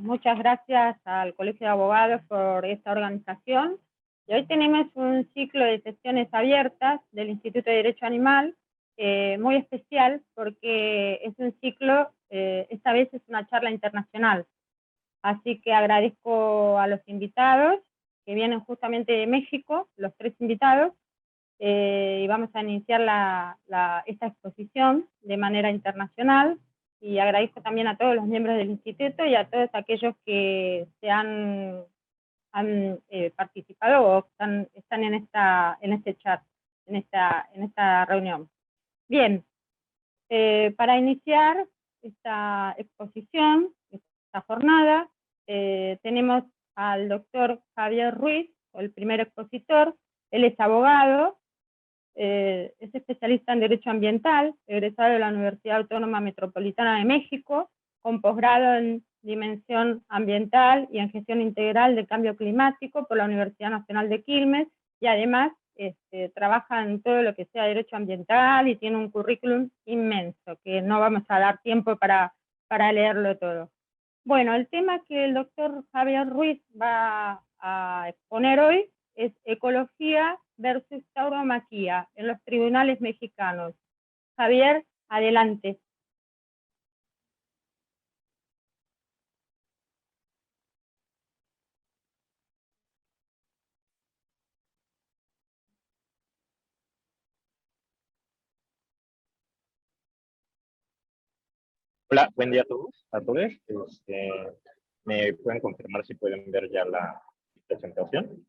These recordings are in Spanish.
muchas gracias al Colegio de Abogados por esta organización. Y hoy tenemos un ciclo de sesiones abiertas del Instituto de Derecho Animal, muy especial porque es un ciclo, esta vez es una charla internacional. Así que agradezco a los invitados que vienen justamente de México, los 3 invitados, y vamos a iniciar esta exposición de manera internacional. Y agradezco también a todos los miembros del instituto y a todos aquellos que se han participado o están en este chat, en esta reunión. Bien, para iniciar esta exposición, esta jornada, tenemos al doctor Javier Ruiz, el primer expositor. Él es abogado, es especialista en Derecho Ambiental, egresado de la Universidad Autónoma Metropolitana de México, con posgrado en Dimensión Ambiental y en Gestión Integral de Cambio Climático por la Universidad Nacional de Quilmes, y además trabaja en todo lo que sea Derecho Ambiental y tiene un currículum inmenso, que no vamos a dar tiempo para leerlo todo. Bueno, el tema que el doctor Javier Ruiz va a exponer hoy es ecología versus tauromaquia en los tribunales mexicanos. Javier, adelante. Hola, buen día a todos, a todos. ¿Me pueden confirmar si pueden ver ya la presentación?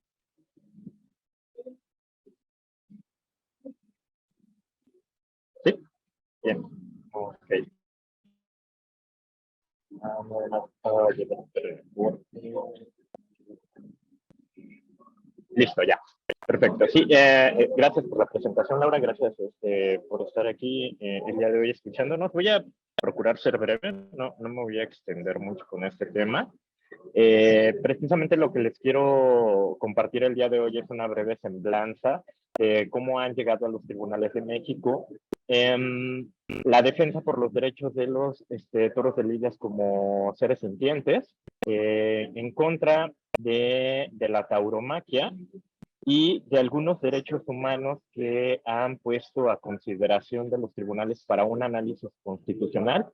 ¿Sí? Bien. Ok. Listo, ya. Perfecto. Sí, gracias por la presentación, Laura. Gracias por estar aquí el día de hoy escuchándonos. Voy a procurar ser breve, no me voy a extender mucho con este tema. Precisamente lo que les quiero compartir el día de hoy es una breve semblanza de cómo han llegado a los tribunales de México la defensa por los derechos de los toros de lidias como seres sintientes en contra de la tauromaquia y de algunos derechos humanos que han puesto a consideración de los tribunales para un análisis constitucional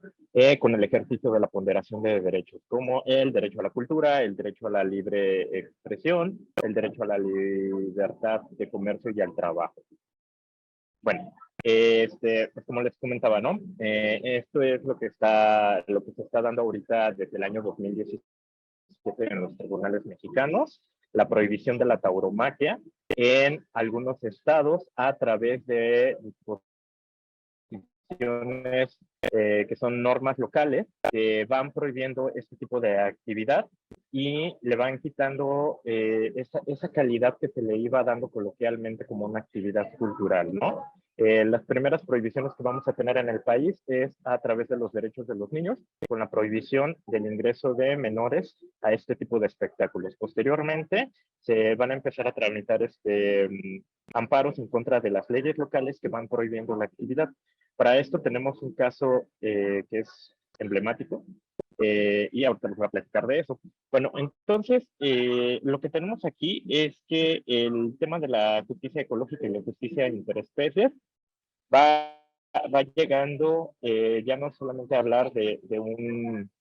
con el ejercicio de la ponderación de derechos, como el derecho a la cultura, el derecho a la libre expresión, el derecho a la libertad de comercio y al trabajo. Bueno, pues como les comentaba, ¿no? Esto es lo que se está dando ahorita desde el año 2017 en los tribunales mexicanos, la prohibición de la tauromaquia en algunos estados a través de disposiciones que son normas locales que van prohibiendo este tipo de actividad y le van quitando esa calidad que se le iba dando coloquialmente como una actividad cultural, ¿no? Las primeras prohibiciones que vamos a tener en el país es a través de los derechos de los niños, con la prohibición del ingreso de menores a este tipo de espectáculos. Posteriormente, se van a empezar a tramitar amparos en contra de las leyes locales que van prohibiendo la actividad. Para esto tenemos un caso que es emblemático, y ahorita les voy a platicar de eso. Bueno, entonces, lo que tenemos aquí es que el tema de la justicia ecológica y la justicia interespecies va llegando ya no solamente a hablar de un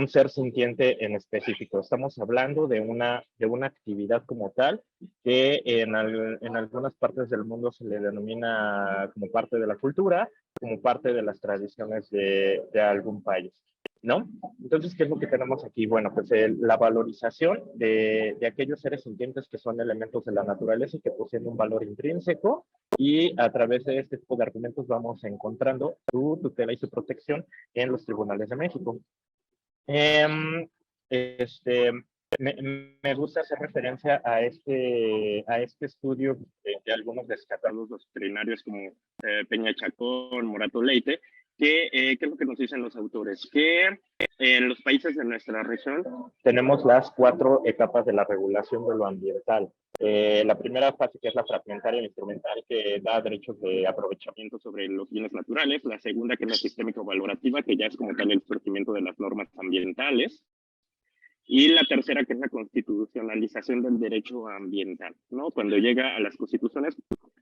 ser sintiente en específico, estamos hablando de una actividad como tal que en algunas partes del mundo se le denomina como parte de la cultura, como parte de las tradiciones de algún país, ¿no? Entonces, ¿qué es lo que tenemos aquí? Bueno, pues la valorización de aquellos seres sintientes que son elementos de la naturaleza y que poseen un valor intrínseco, y a través de este tipo de argumentos vamos encontrando su tutela y su protección en los tribunales de México. Me gusta hacer referencia a este estudio de algunos destacados doctrinarios como Peña Chacón, Morato Leite, ¿qué es lo que nos dicen los autores? Que en los países de nuestra región tenemos las 4 etapas de la regulación de lo ambiental. La primera fase, que es la fragmentaria instrumental, que da derechos de aprovechamiento sobre los bienes naturales. La segunda, que es la sistémico-valorativa, que ya es como tal el surgimiento de las normas ambientales. Y la tercera, que es la constitucionalización del derecho ambiental, ¿no? Cuando llega a las constituciones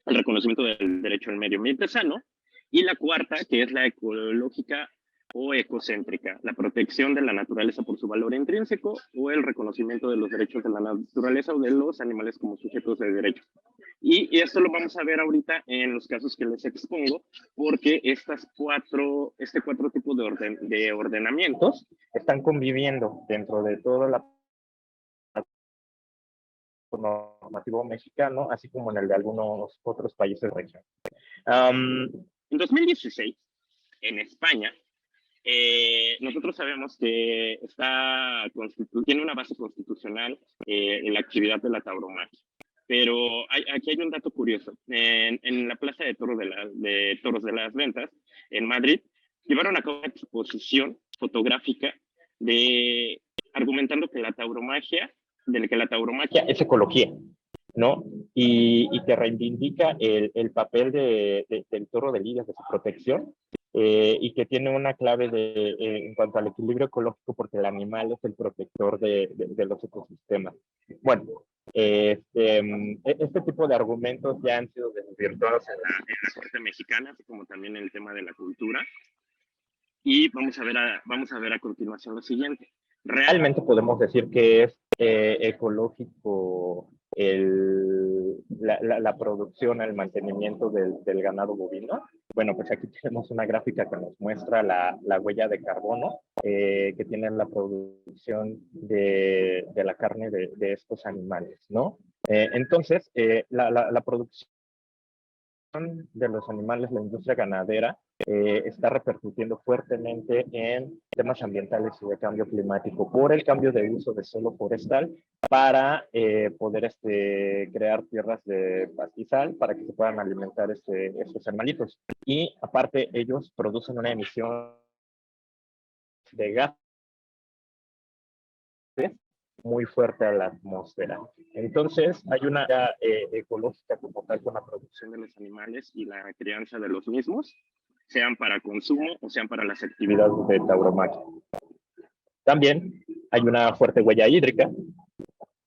el reconocimiento del derecho al medio ambiente sano. Y la cuarta, que es la ecológica o ecocéntrica, la protección de la naturaleza por su valor intrínseco o el reconocimiento de los derechos de la naturaleza o de los animales como sujetos de derecho. Y esto lo vamos a ver ahorita en los casos que les expongo, porque este cuatro tipos de ordenamientos están conviviendo dentro de toda la normativo mexicano, así como en el de algunos otros países de la región. En 2016, en España, nosotros sabemos que tiene una base constitucional en la actividad de la tauromaquia. Pero aquí hay un dato curioso. En la Plaza de Toros de las Ventas, en Madrid, llevaron a cabo una exposición fotográfica argumentando que la tauromaquia es ecología, ¿no? Y que reivindica el papel del toro de lidias, de su protección, y que tiene una clave en cuanto al equilibrio ecológico, porque el animal es el protector de los ecosistemas. Bueno, este tipo de argumentos ya han sido desvirtuados en la Corte Mexicana, así como también en el tema de la cultura. Y vamos a ver a continuación lo siguiente. Realmente podemos decir que es ecológico la producción, el mantenimiento del ganado bovino. Bueno, pues aquí tenemos una gráfica que nos muestra la huella de carbono que tiene la producción de la carne de estos animales, ¿no? Entonces, la producción de los animales, la industria ganadera, está repercutiendo fuertemente en temas ambientales y de cambio climático por el cambio de uso de suelo forestal para poder crear tierras de pastizal para que se puedan alimentar estos animalitos. Y aparte, ellos producen una emisión de gases muy fuerte a la atmósfera. Entonces, hay una ecológica como tal con la producción de los animales y la crianza de los mismos, sean para consumo o sean para las actividades de tauromaquia. También hay una fuerte huella hídrica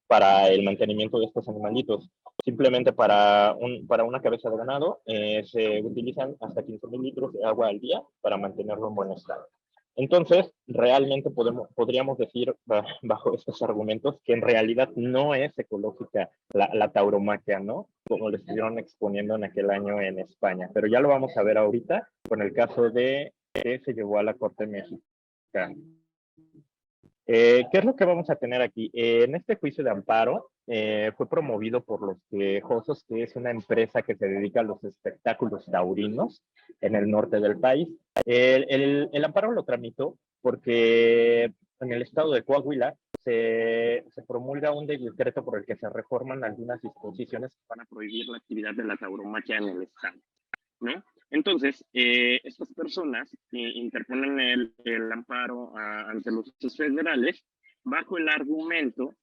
para el mantenimiento de estos animalitos. Simplemente para una cabeza de ganado se utilizan hasta 15,000 litros de agua al día para mantenerlo en buen estado. Entonces, realmente podríamos decir, bajo estos argumentos, que en realidad no es ecológica la tauromaquia, ¿no? Como lo estuvieron exponiendo en aquel año en España. Pero ya lo vamos a ver ahorita con el caso de que se llevó a la Corte Mexicana. ¿Qué es lo que vamos a tener aquí? En este juicio de amparo fue promovido por Los Quejosos, que es una empresa que se dedica a los espectáculos taurinos en el norte del país. El amparo lo tramitó porque en el estado de Coahuila se promulga un decreto por el que se reforman algunas disposiciones para prohibir la actividad de la tauromaquia en el estado, ¿no? Entonces, estas personas interponen el amparo ante los jueces federales bajo el argumento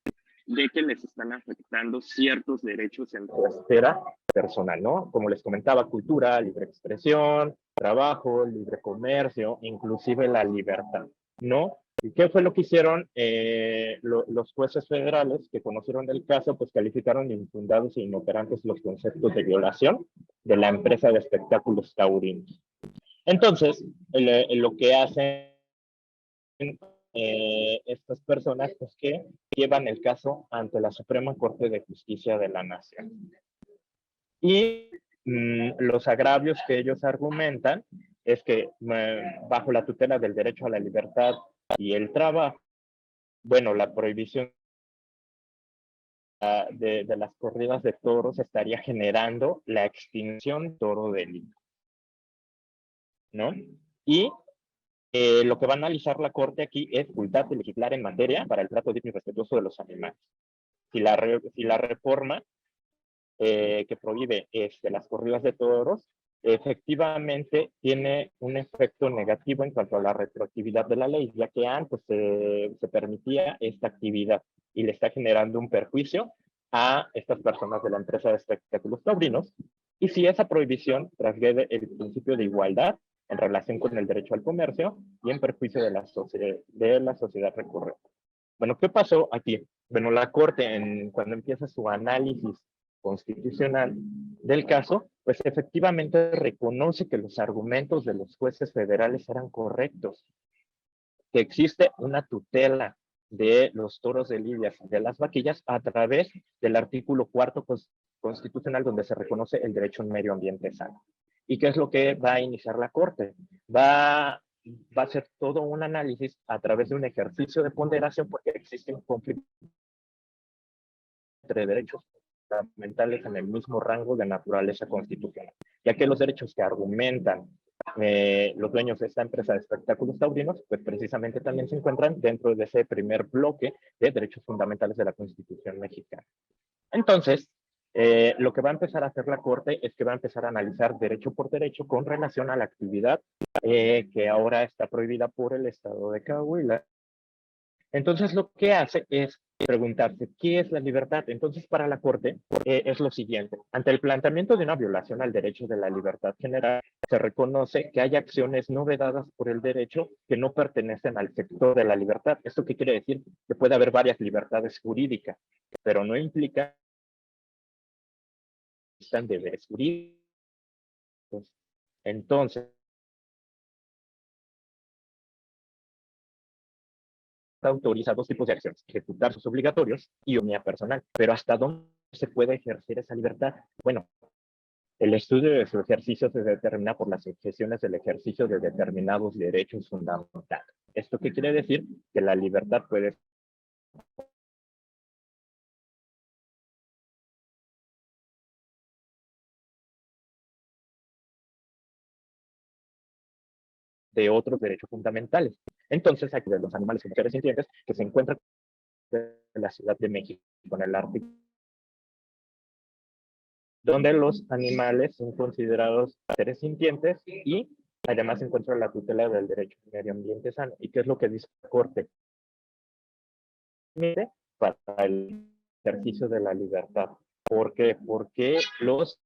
de que les están afectando ciertos derechos en la esfera personal, ¿no? Como les comentaba, cultura, libre expresión, trabajo, libre comercio, inclusive la libertad, ¿no? ¿Y qué fue lo que hicieron los jueces federales que conocieron del caso? Pues calificaron de infundados e inoperantes los conceptos de violación de la empresa de espectáculos taurinos. Entonces, lo que hacen estas personas es que llevan el caso ante la Suprema Corte de Justicia de la Nación. Y los agravios que ellos argumentan es que bajo la tutela del derecho a la libertad y el trabajo, bueno, la prohibición de las corridas de toros estaría generando la extinción del toro de lidia, ¿no? Y lo que va a analizar la Corte aquí es facultad de legislar en materia para el trato digno y respetuoso de los animales. Si la reforma que prohíbe las corridas de toros efectivamente tiene un efecto negativo en cuanto a la retroactividad de la ley, ya que antes se permitía esta actividad y le está generando un perjuicio a estas personas de la empresa de espectáculos taurinos. Y si esa prohibición transgrede el principio de igualdad en relación con el derecho al comercio y en perjuicio de la sociedad recurrente. Bueno, ¿qué pasó aquí? Bueno, la Corte, cuando empieza su análisis constitucional del caso, pues efectivamente reconoce que los argumentos de los jueces federales eran correctos, que existe una tutela de los toros de lidias, de las vaquillas, a través del artículo 4 constitucional, donde se reconoce el derecho a un medio ambiente sano. ¿Y qué es lo que va a iniciar la Corte? Va a hacer todo un análisis a través de un ejercicio de ponderación, porque existe un conflicto entre derechos fundamentales en el mismo rango de naturaleza constitucional, ya que los derechos que argumentan los dueños de esta empresa de espectáculos taurinos, pues precisamente también se encuentran dentro de ese primer bloque de derechos fundamentales de la Constitución mexicana. Entonces, lo que va a empezar a hacer la Corte es que va a empezar a analizar derecho por derecho con relación a la actividad que ahora está prohibida por el Estado de Coahuila. Entonces, lo que hace es preguntarse, ¿qué es la libertad? Entonces, para la Corte es lo siguiente. Ante el planteamiento de una violación al derecho de la libertad general, se reconoce que hay acciones no vedadas por el derecho que no pertenecen al sector de la libertad. ¿Esto qué quiere decir? Que puede haber varias libertades jurídicas, pero no implica que existan deberes jurídicos. Entonces, autoriza dos tipos de acciones: ejecutar sus obligatorios y autonomía personal. Pero ¿hasta dónde se puede ejercer esa libertad? Bueno, el estudio de su ejercicio se determina por las objeciones del ejercicio de determinados derechos fundamentales. ¿Esto qué quiere decir? Que la libertad puede de otros derechos fundamentales. Entonces, aquí de los animales y mujeres sintientes que se encuentran en la Ciudad de México, con el artículo donde los animales son considerados seres sintientes y además se encuentra la tutela del derecho al medio ambiente sano. ¿Y qué es lo que dice la Corte? Para el ejercicio de la libertad. ¿Por qué? Porque los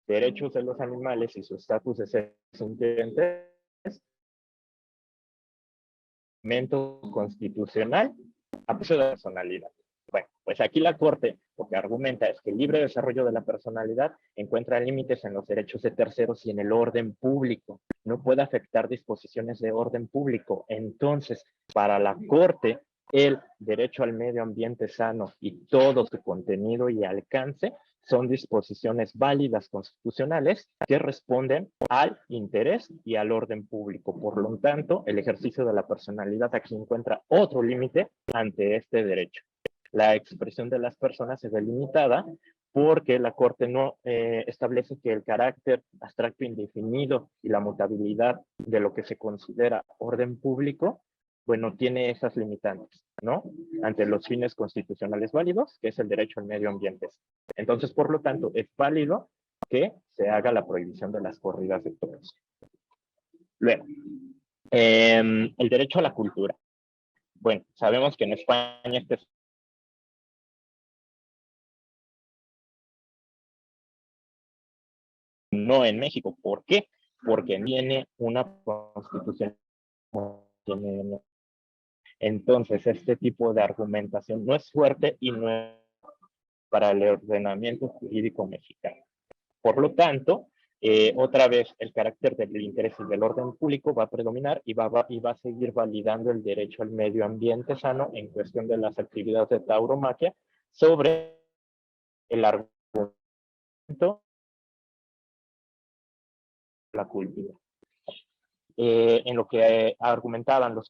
derechos de los animales y su estatus de seres sintientes constitucional a precio de personalidad. Bueno, pues aquí la Corte lo que argumenta es que el libre desarrollo de la personalidad encuentra límites en los derechos de terceros y en el orden público. No puede afectar disposiciones de orden público. Entonces, para la Corte, el derecho al medio ambiente sano y todo su contenido y alcance son disposiciones válidas constitucionales que responden al interés y al orden público. Por lo tanto, el ejercicio de la personalidad aquí encuentra otro límite ante este derecho. La expresión de las personas se ve limitada porque la Corte no establece que el carácter abstracto indefinido y la mutabilidad de lo que se considera orden público, bueno, tiene esas limitantes, ¿no? Ante los fines constitucionales válidos, que es el derecho al medio ambiente. Entonces, por lo tanto, es válido que se haga la prohibición de las corridas de toros. Luego, el derecho a la cultura. Bueno, sabemos que en España este es no en México. ¿Por qué? Porque viene una constitución. Entonces, este tipo de argumentación no es fuerte y no es para el ordenamiento jurídico mexicano. Por lo tanto, otra vez el carácter del interés y del orden público va a predominar y va a seguir validando el derecho al medio ambiente sano en cuestión de las actividades de tauromaquia sobre el argumento de la cultura. En lo que argumentaban los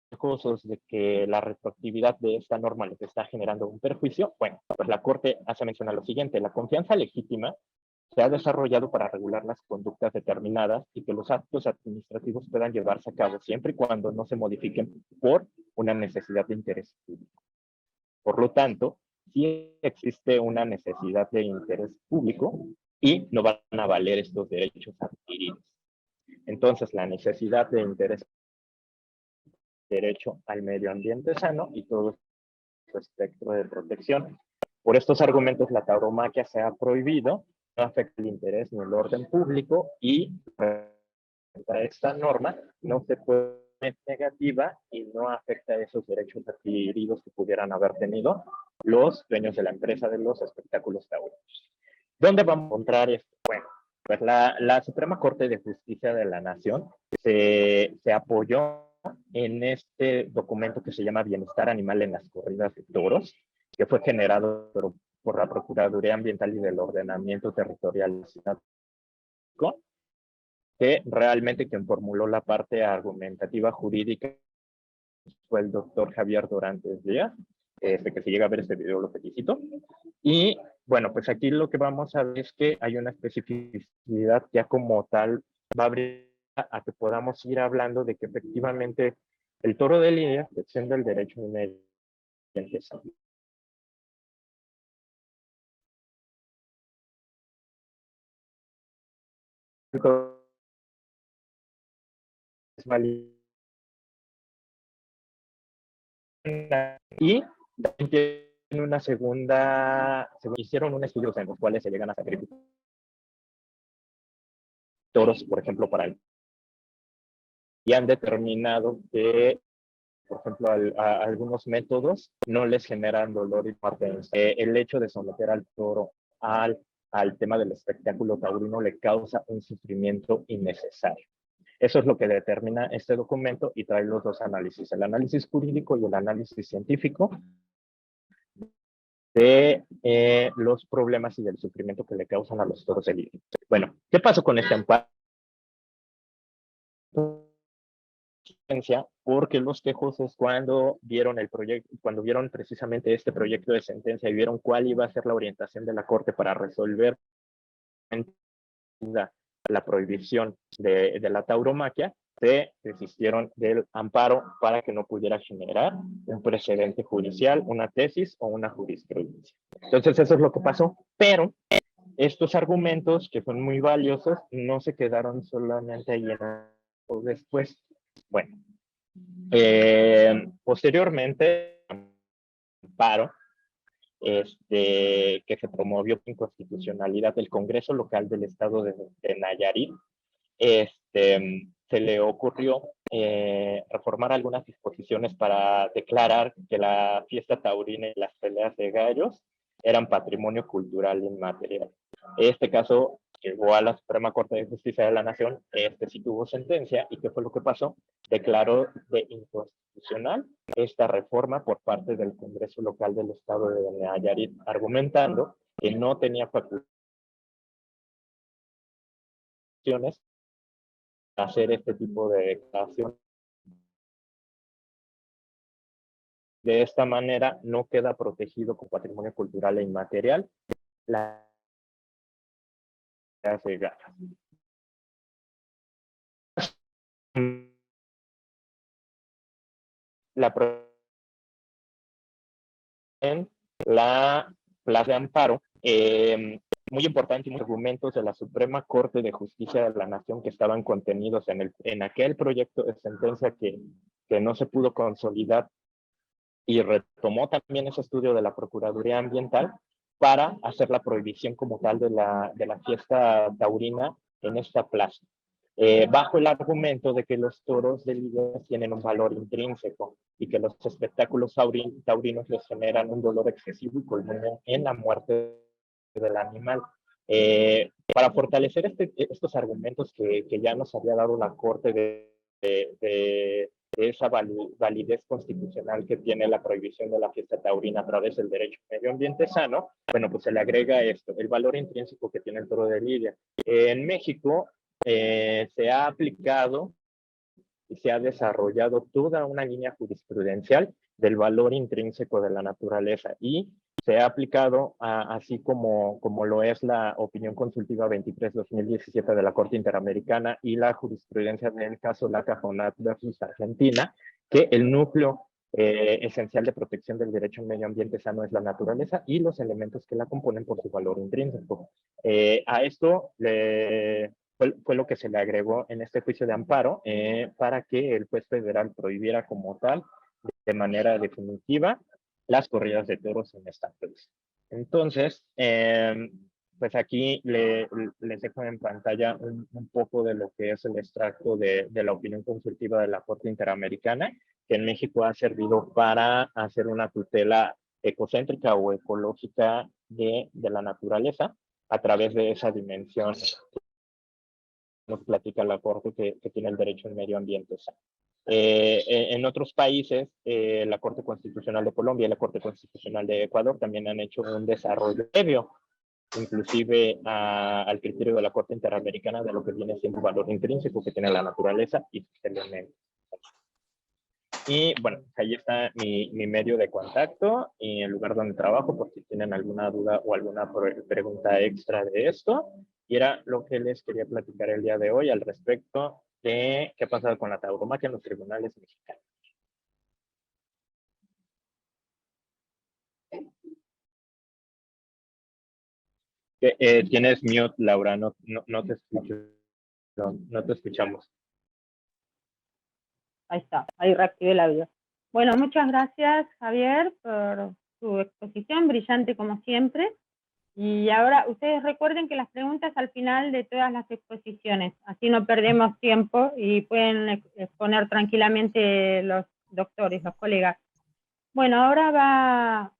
quejosos de que la retroactividad de esta norma les está generando un perjuicio, bueno, pues la Corte hace mención a lo siguiente: la confianza legítima se ha desarrollado para regular las conductas determinadas y que los actos administrativos puedan llevarse a cabo siempre y cuando no se modifiquen por una necesidad de interés público. Por lo tanto, sí existe una necesidad de interés público y no van a valer estos derechos adquiridos. Entonces, la necesidad de interés, derecho al medio ambiente sano y todo su espectro de protección. Por estos argumentos, la tauromaquia se ha prohibido, no afecta el interés ni el orden público y esta norma no se puede es negativa y no afecta esos derechos adquiridos que pudieran haber tenido los dueños de la empresa de los espectáculos taurinos. ¿Dónde vamos a encontrar esto? Bueno, pues la Suprema Corte de Justicia de la Nación se apoyó en este documento que se llama Bienestar Animal en las Corridas de Toros, que fue generado por la Procuraduría Ambiental y del Ordenamiento Territorial de Ciudad, que realmente quien formuló la parte argumentativa jurídica fue el doctor Javier Dorantes Díaz, que si llega a ver este video lo felicito. Y bueno, pues aquí lo que vamos a ver es que hay una especificidad ya como tal, va a abrir a que podamos ir hablando de que efectivamente el toro de lidia defiende el derecho inherente. Y en una segunda, hicieron un estudio en los cuales se llegan a sacrificar toros, por ejemplo, para el... Y han determinado que, por ejemplo, a algunos métodos no les generan dolor y parte. El hecho de someter al toro al tema del espectáculo taurino le causa un sufrimiento innecesario. Eso es lo que determina este documento y trae los dos análisis, el análisis jurídico y el análisis científico de los problemas y del sufrimiento que le causan a los toros de lidia. Bueno, ¿qué pasó con este amparo? Porque los quejosos cuando vieron el proyecto, cuando vieron precisamente este proyecto de sentencia y vieron cuál iba a ser la orientación de la Corte para resolver la prohibición de la tauromaquia, se desistieron del amparo para que no pudiera generar un precedente judicial, una tesis o una jurisprudencia. Entonces eso es lo que pasó, pero estos argumentos que son muy valiosos no se quedaron solamente ahí en después. Bueno, posteriormente, amparo que se promovió en constitucionalidad del Congreso Local del Estado de Nayarit, se le ocurrió reformar algunas disposiciones para declarar que la fiesta taurina y las peleas de gallos eran patrimonio cultural inmaterial. Este caso llegó a la Suprema Corte de Justicia de la Nación, sí tuvo sentencia, ¿y qué fue lo que pasó? Declaró de inconstitucional esta reforma por parte del Congreso Local del Estado de Nayarit, argumentando que no tenía facultades hacer este tipo de declaración. De esta manera no queda protegido como patrimonio cultural e inmaterial la en la Plaza de Amparo, muy importante, argumentos de la Suprema Corte de Justicia de la Nación que estaban contenidos en aquel proyecto de sentencia que no se pudo consolidar, y retomó también ese estudio de la Procuraduría Ambiental para hacer la prohibición como tal de la fiesta taurina en esta plaza, bajo el argumento de que los toros de lidia tienen un valor intrínseco y que los espectáculos taurinos les generan un dolor excesivo y culminan en la muerte del animal. Para fortalecer estos argumentos que ya nos había dado la Corte de esa validez constitucional que tiene la prohibición de la fiesta taurina a través del derecho a medio ambiente sano, bueno, pues se le agrega esto, el valor intrínseco que tiene el toro de lidia. En México se ha aplicado y se ha desarrollado toda una línea jurisprudencial del valor intrínseco de la naturaleza y se ha aplicado así como lo es la opinión consultiva 23-2017 de la Corte Interamericana y la jurisprudencia del caso Lacajonat versus Argentina, que el núcleo esencial de protección del derecho al medio ambiente sano es la naturaleza y los elementos que la componen por su valor intrínseco. A esto fue lo que se le agregó en este juicio de amparo para que el juez federal prohibiera como tal, de manera definitiva, las corridas de toros en esta plaza. Entonces, pues aquí les dejo en pantalla un poco de lo que es el extracto de la opinión consultiva de la Corte Interamericana, que en México ha servido para hacer una tutela ecocéntrica o ecológica de la naturaleza a través de esa dimensión nos platica la Corte que tiene el derecho al medio ambiente sano. En otros países, la Corte Constitucional de Colombia y la Corte Constitucional de Ecuador también han hecho un desarrollo previo, inclusive al criterio de la Corte Interamericana de lo que viene siendo un valor intrínseco que tiene la naturaleza y sus elementos. Y bueno, ahí está mi medio de contacto y el lugar donde trabajo, por si tienen alguna duda o alguna pregunta extra de esto. Y era lo que les quería platicar el día de hoy al respecto de qué ha pasado con la tauromaquia en los tribunales mexicanos. Tienes mute, Laura, no te escucho. No te escuchamos. Ahí está, ahí reactivé el audio. Bueno, muchas gracias, Javier, por su exposición, brillante como siempre. Y ahora, ustedes recuerden que las preguntas al final de todas las exposiciones, así no perdemos tiempo y pueden exponer tranquilamente los doctores, los colegas. Bueno, ahora va a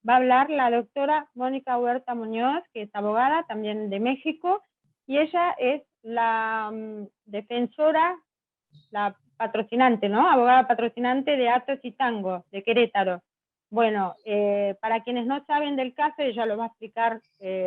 hablar la doctora Mónica Huerta Muñoz, que es abogada también de México, y ella es la defensora, la patrocinante, ¿no? Abogada patrocinante de Atos y Tango, de Querétaro. Bueno, para quienes no saben del caso, ella lo va a explicar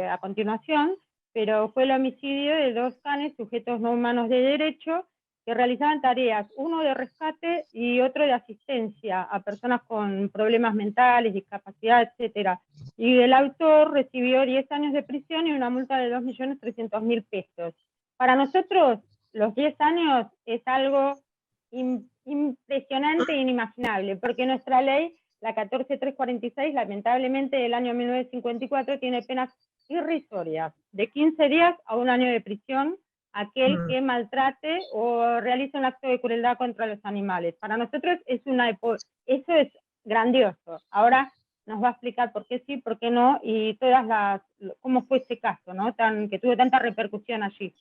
a continuación, pero fue el homicidio de 2 canes, sujetos no humanos de derecho, que realizaban tareas, uno de rescate y otro de asistencia a personas con problemas mentales, discapacidad, etc. Y el autor recibió 10 años de prisión y una multa de 2.300.000 pesos. Para nosotros, los 10 años es algo impresionante e inimaginable, porque nuestra ley, la 14346, lamentablemente del año 1954, tiene penas irrisorias, de 15 días a 1 año de prisión, aquel que maltrate o realice un acto de crueldad contra los animales. Para nosotros eso es grandioso. Ahora nos va a explicar por qué sí, por qué no, y cómo fue ese caso, ¿no? Que tuvo tanta repercusión allí.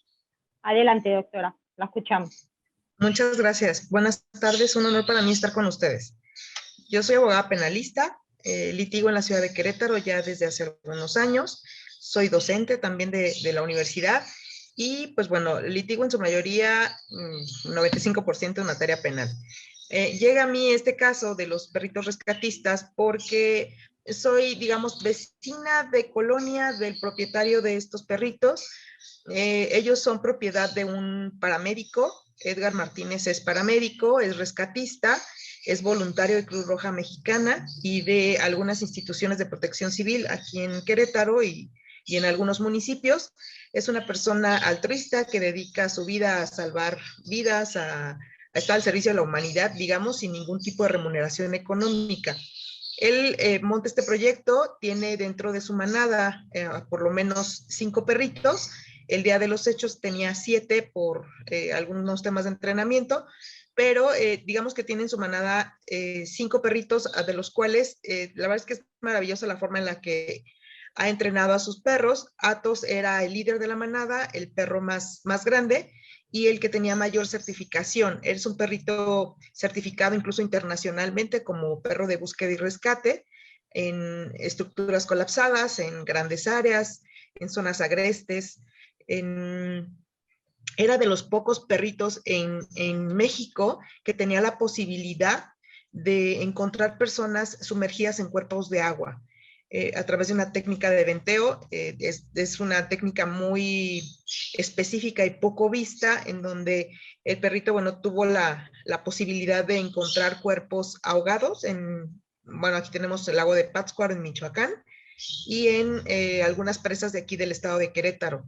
Adelante, doctora, la escuchamos. Muchas gracias. Buenas tardes, un honor para mí estar con ustedes. Yo soy abogada penalista, litigo en la ciudad de Querétaro ya desde hace unos años. Soy docente también de la universidad y pues bueno, litigo en su mayoría 95% en materia penal. Llega a mí este caso de los perritos rescatistas porque soy, digamos, vecina de colonia del propietario de estos perritos. Ellos son propiedad de un paramédico. Edgar Martínez es paramédico, es rescatista, es voluntario de Cruz Roja Mexicana y de algunas instituciones de protección civil aquí en Querétaro y en algunos municipios. Es una persona altruista que dedica su vida a salvar vidas, a estar al servicio de la humanidad, digamos, sin ningún tipo de remuneración económica. Él monta este proyecto, tiene dentro de su manada por lo menos 5 perritos. El día de los hechos tenía 7 por algunos temas de entrenamiento, pero digamos que tiene en su manada 5 perritos, de los cuales la verdad es que es maravillosa la forma en la que ha entrenado a sus perros. Atos era el líder de la manada, el perro más grande y el que tenía mayor certificación. Es un perrito certificado incluso internacionalmente como perro de búsqueda y rescate en estructuras colapsadas, en grandes áreas, en zonas agrestes. Era de los pocos perritos en México que tenía la posibilidad de encontrar personas sumergidas en cuerpos de agua. A través de una técnica de venteo, es una técnica muy específica y poco vista, en donde el perrito, bueno, tuvo la posibilidad de encontrar cuerpos ahogados bueno, aquí tenemos el lago de Pátzcuaro en Michoacán, y en algunas presas de aquí del estado de Querétaro.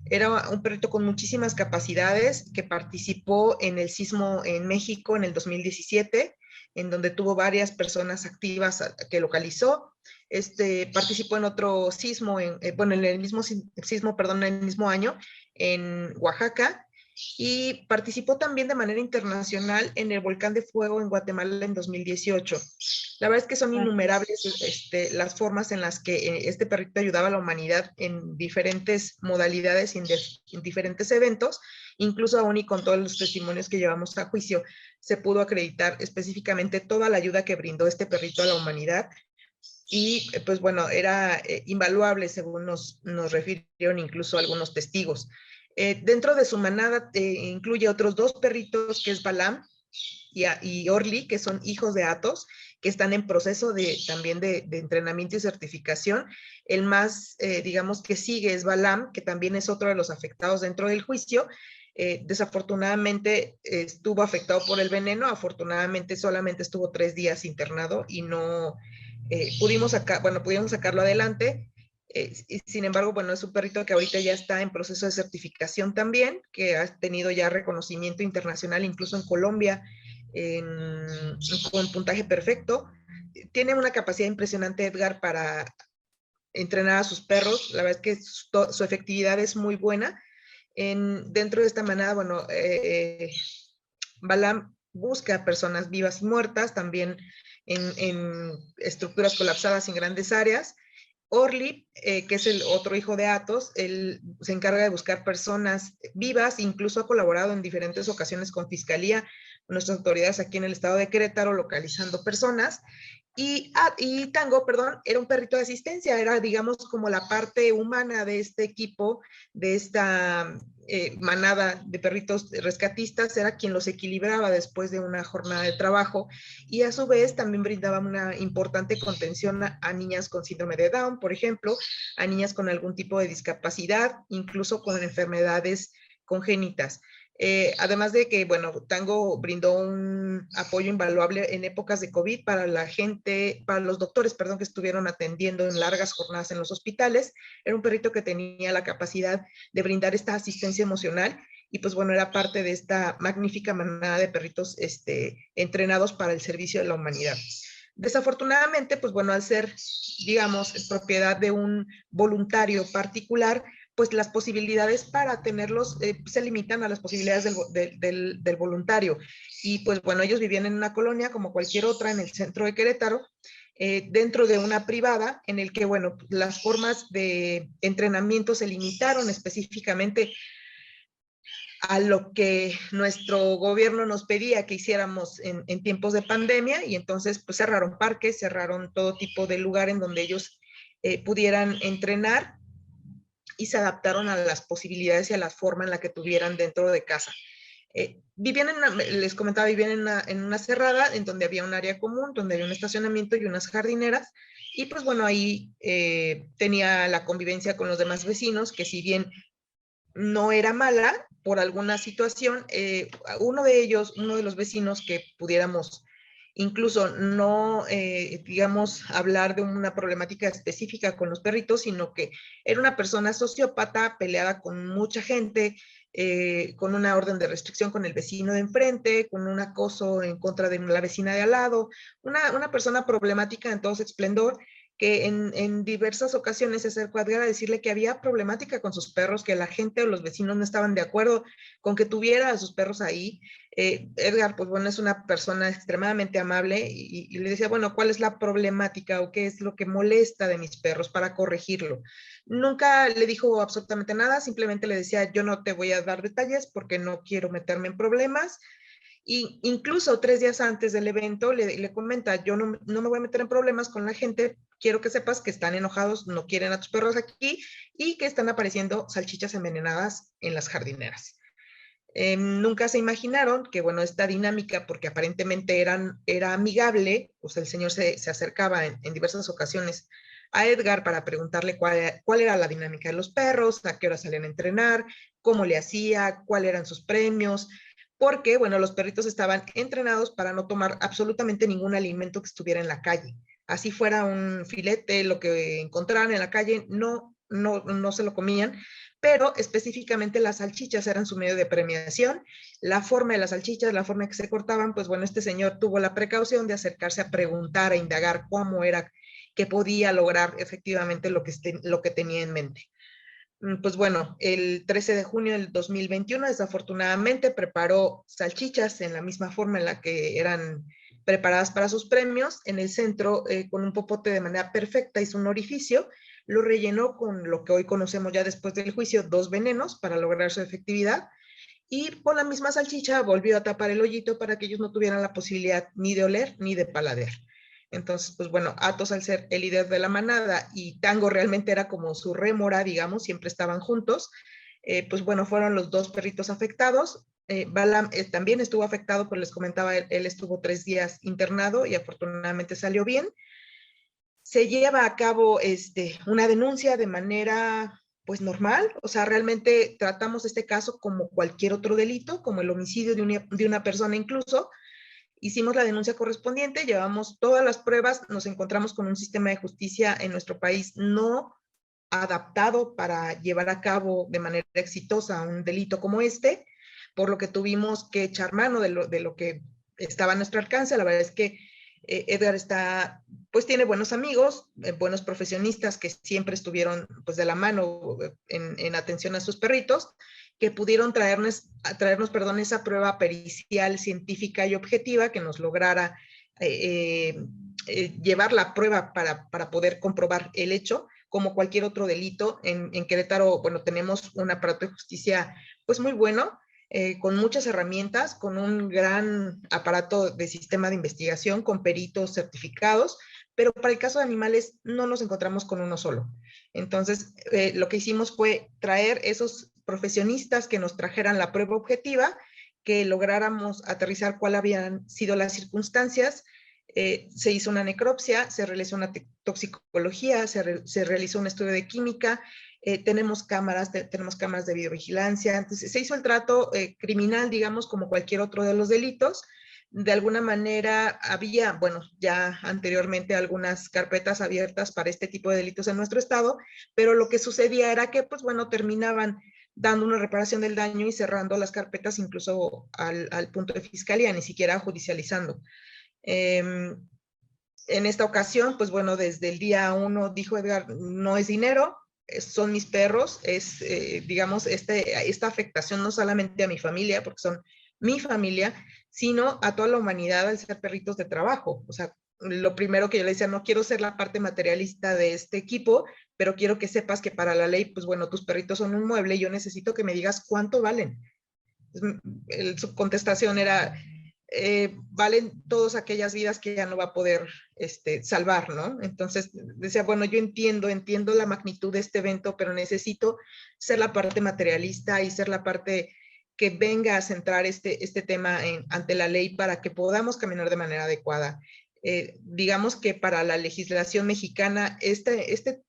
Era un perrito con muchísimas capacidades que participó en el sismo en México en el 2017, en donde tuvo varias personas activas que localizó. Participó en otro sismo, en el mismo sismo, perdón, en el mismo año, en Oaxaca, y participó también de manera internacional en el Volcán de Fuego en Guatemala en 2018. La verdad es que son innumerables las formas en las que este perrito ayudaba a la humanidad en diferentes modalidades y en diferentes eventos, incluso aún y con todos los testimonios que llevamos a juicio, se pudo acreditar específicamente toda la ayuda que brindó este perrito a la humanidad. Y pues bueno, era invaluable según nos refirieron incluso algunos testigos. Dentro de su manada incluye otros 2 perritos, que es Balam y Orly, que son hijos de Athos, que están en proceso también de entrenamiento y certificación. El más, digamos, que sigue es Balam, que también es otro de los afectados dentro del juicio. Desafortunadamente estuvo afectado por el veneno, afortunadamente solamente estuvo 3 días internado y no pudimos sacarlo adelante. Sin embargo, bueno, es un perrito que ahorita ya está en proceso de certificación también, que ha tenido ya reconocimiento internacional, incluso en Colombia, con puntaje perfecto. Tiene una capacidad impresionante, Edgar, para entrenar a sus perros. La verdad es que su efectividad es muy buena. Dentro de esta manada, bueno, Balam busca personas vivas y muertas, también en estructuras colapsadas en grandes áreas. Orly, que es el otro hijo de Athos, él se encarga de buscar personas vivas, incluso ha colaborado en diferentes ocasiones con Fiscalía, nuestras autoridades aquí en el estado de Querétaro, localizando personas. Y Tango, perdón, era un perrito de asistencia, era, digamos, como la parte humana de este equipo, de esta manada de perritos rescatistas, era quien los equilibraba después de una jornada de trabajo, y a su vez también brindaba una importante contención a niñas con síndrome de Down, por ejemplo, a niñas con algún tipo de discapacidad, incluso con enfermedades congénitas. Además de que, bueno, Tango brindó un apoyo invaluable en épocas de COVID para la gente, para los doctores, perdón, que estuvieron atendiendo en largas jornadas en los hospitales. Era un perrito que tenía la capacidad de brindar esta asistencia emocional y pues bueno, era parte de esta magnífica manada de perritos entrenados para el servicio de la humanidad. Desafortunadamente, pues bueno, al ser, digamos, propiedad de un voluntario particular, pues las posibilidades para tenerlos se limitan a las posibilidades del voluntario. Y pues bueno, ellos vivían en una colonia como cualquier otra en el centro de Querétaro, dentro de una privada en el que, bueno, las formas de entrenamiento se limitaron específicamente a lo que nuestro gobierno nos pedía que hiciéramos en tiempos de pandemia, y entonces pues cerraron parques, cerraron todo tipo de lugar en donde ellos pudieran entrenar, y se adaptaron a las posibilidades y a la forma en la que tuvieran dentro de casa. Vivían les comentaba, vivían en una cerrada en donde había un área común, donde había un estacionamiento y unas jardineras, y pues bueno, ahí tenía la convivencia con los demás vecinos, que si bien no era mala por alguna situación, uno de los vecinos que pudiéramos incluso no, digamos, hablar de una problemática específica con los perritos, sino que era una persona sociópata, peleada con mucha gente, con una orden de restricción con el vecino de enfrente, con un acoso en contra de la vecina de al lado, una persona problemática en todo su esplendor, que en diversas ocasiones se acercó a Edgar a decirle que había problemática con sus perros, que la gente o los vecinos no estaban de acuerdo con que tuviera a sus perros ahí. Edgar, pues bueno, es una persona extremadamente amable y le decía, bueno, ¿cuál es la problemática o qué es lo que molesta de mis perros para corregirlo? Nunca le dijo absolutamente nada, simplemente le decía, yo no te voy a dar detalles porque no quiero meterme en problemas. Y incluso 3 días antes del evento le comenta, yo no me voy a meter en problemas con la gente, quiero que sepas que están enojados, no quieren a tus perros aquí y que están apareciendo salchichas envenenadas en las jardineras. Nunca se imaginaron que, bueno, esta dinámica, porque aparentemente era amigable, pues el señor se acercaba en diversas ocasiones a Edgar para preguntarle cuál era la dinámica de los perros, a qué hora salían a entrenar, cómo le hacía, cuáles eran sus premios, porque, bueno, los perritos estaban entrenados para no tomar absolutamente ningún alimento que estuviera en la calle. Así fuera un filete, lo que encontraran en la calle, no se lo comían, pero específicamente las salchichas eran su medio de premiación. La forma de las salchichas, la forma en que se cortaban, pues bueno, este señor tuvo la precaución de acercarse a preguntar, a indagar cómo era que podía lograr efectivamente lo que tenía en mente. Pues bueno, el 13 de junio del 2021, desafortunadamente, preparó salchichas en la misma forma en la que eran preparadas para sus premios. En el centro, con un popote de manera perfecta, hizo un orificio, lo rellenó con lo que hoy conocemos ya después del juicio, 2 venenos para lograr su efectividad. Y con la misma salchicha volvió a tapar el hoyito para que ellos no tuvieran la posibilidad ni de oler ni de paladear. Entonces, pues bueno, Athos, al ser el líder de la manada, y Tango realmente era como su rémora, digamos, siempre estaban juntos, pues bueno, fueron los 2 perritos afectados. Balam también estuvo afectado, pero les comentaba, él estuvo 3 días internado y afortunadamente salió bien. Se lleva a cabo una denuncia de manera pues normal, o sea, realmente tratamos este caso como cualquier otro delito, como el homicidio de una persona incluso. Hicimos la denuncia correspondiente, llevamos todas las pruebas, nos encontramos con un sistema de justicia en nuestro país no adaptado para llevar a cabo de manera exitosa un delito como este, por lo que tuvimos que echar mano de lo que estaba a nuestro alcance. La verdad es que Edgar pues tiene buenos amigos, buenos profesionistas que siempre estuvieron pues de la mano en atención a sus perritos, que pudieron traernos esa prueba pericial, científica y objetiva que nos lograra llevar la prueba para poder comprobar el hecho, como cualquier otro delito. En Querétaro, bueno, tenemos un aparato de justicia pues muy bueno, con muchas herramientas, con un gran aparato de sistema de investigación, con peritos certificados, pero para el caso de animales no nos encontramos con uno solo. Entonces, lo que hicimos fue traer esos profesionistas que nos trajeran la prueba objetiva, que lográramos aterrizar cuáles habían sido las circunstancias. Se hizo una necropsia, se realizó una toxicología, se realizó un estudio de química, tenemos cámaras de videovigilancia. Entonces, se hizo el trato criminal, digamos, como cualquier otro de los delitos. De alguna manera había, bueno, ya anteriormente algunas carpetas abiertas para este tipo de delitos en nuestro estado, pero lo que sucedía era que, pues bueno, terminaban dando una reparación del daño y cerrando las carpetas incluso al punto de fiscalía, ni siquiera judicializando. En esta ocasión, pues bueno, desde el día 1 dijo Edgar, no es dinero, son mis perros, es, digamos, esta afectación no solamente a mi familia, porque son mi familia, sino a toda la humanidad al ser perritos de trabajo. O sea, lo primero que yo le decía, no quiero ser la parte materialista de este equipo, pero quiero que sepas que para la ley, pues bueno, tus perritos son un mueble y yo necesito que me digas cuánto valen. Su contestación era, valen todas aquellas vidas que ya no va a poder salvar, ¿no? Entonces decía, bueno, yo entiendo la magnitud de este evento, pero necesito ser la parte materialista y ser la parte que venga a centrar este tema ante la ley para que podamos caminar de manera adecuada. Digamos que para la legislación mexicana, esta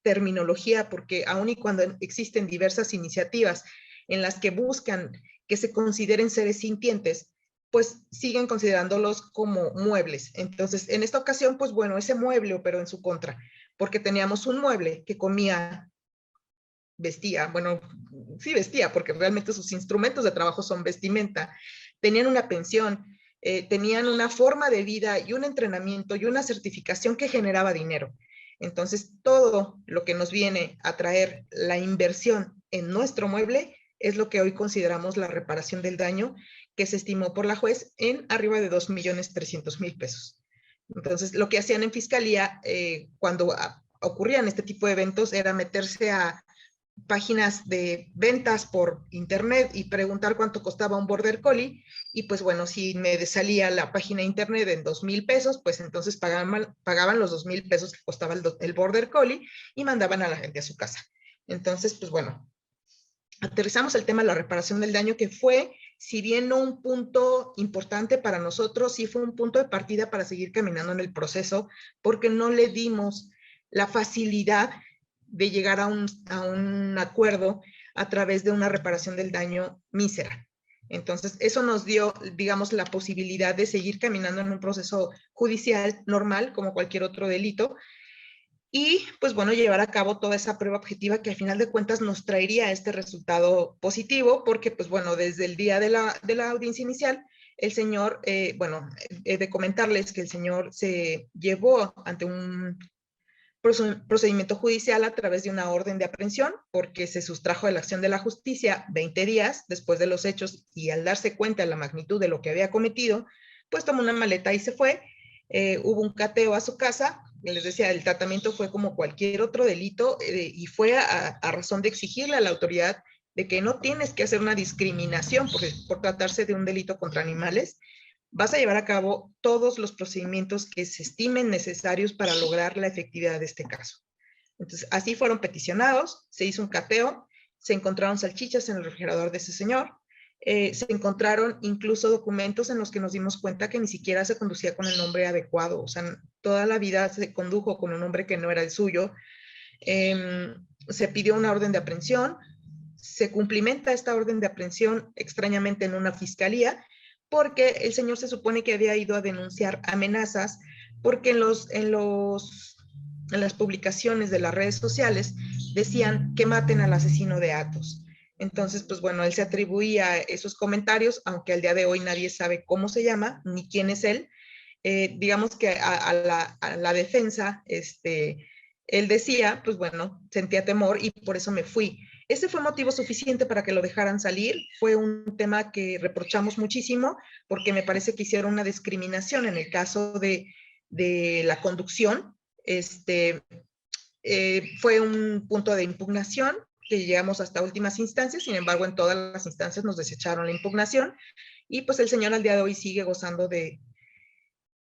terminología, porque aun y cuando existen diversas iniciativas en las que buscan que se consideren seres sintientes, pues siguen considerándolos como muebles. Entonces, en esta ocasión, pues bueno, ese mueble operó en su contra, porque teníamos un mueble que comía, vestía, bueno, sí vestía, porque realmente sus instrumentos de trabajo son vestimenta, tenían una pensión, tenían una forma de vida y un entrenamiento y una certificación que generaba dinero. Entonces, todo lo que nos viene a traer la inversión en nuestro mueble es lo que hoy consideramos la reparación del daño, que se estimó por la juez en arriba de 2.300.000 pesos. Entonces, lo que hacían en fiscalía cuando ocurrían este tipo de eventos era meterse a páginas de ventas por internet y preguntar cuánto costaba un border collie, y pues bueno, si me salía la página de internet en 2,000 pesos, pues entonces pagaban los 2,000 pesos que costaba el border collie y mandaban a la gente a su casa. Entonces, pues bueno, aterrizamos el tema de la reparación del daño, que fue, si bien no un punto importante para nosotros, sí fue un punto de partida para seguir caminando en el proceso, porque no le dimos la facilidad de llegar a un acuerdo a través de una reparación del daño mísera. Entonces, eso nos dio, digamos, la posibilidad de seguir caminando en un proceso judicial normal, como cualquier otro delito, y pues bueno, llevar a cabo toda esa prueba objetiva que al final de cuentas nos traería este resultado positivo, porque pues bueno, desde el día de la audiencia inicial, el señor, bueno, he de comentarles que el señor se llevó ante un procedimiento judicial a través de una orden de aprehensión, porque se sustrajo de la acción de la justicia 20 días después de los hechos, y al darse cuenta de la magnitud de lo que había cometido, pues tomó una maleta y se fue. Hubo un cateo a su casa. Les decía, el tratamiento fue como cualquier otro delito, y fue a razón de exigirle a la autoridad de que no tienes que hacer una discriminación por tratarse de un delito contra animales. Vas a llevar a cabo todos los procedimientos que se estimen necesarios para lograr la efectividad de este caso. Entonces, así fueron peticionados, se hizo un cateo, se encontraron salchichas en el refrigerador de ese señor, se encontraron incluso documentos en los que nos dimos cuenta que ni siquiera se conducía con el nombre adecuado, o sea, toda la vida se condujo con un nombre que no era el suyo. Se pidió una orden de aprehensión, se cumplimenta esta orden de aprehensión extrañamente en una fiscalía, porque el señor se supone que había ido a denunciar amenazas, porque en las publicaciones de las redes sociales decían que maten al asesino de Athos. Entonces, pues bueno, él se atribuía esos comentarios, aunque al día de hoy nadie sabe cómo se llama, ni quién es él. Digamos que a la defensa, él decía, pues bueno, sentía temor y por eso me fui. Ese fue motivo suficiente para que lo dejaran salir. Fue un tema que reprochamos muchísimo, porque me parece que hicieron una discriminación en el caso de la conducción. Fue un punto de impugnación que llegamos hasta últimas instancias. Sin embargo, en todas las instancias nos desecharon la impugnación, y pues el señor al día de hoy sigue gozando de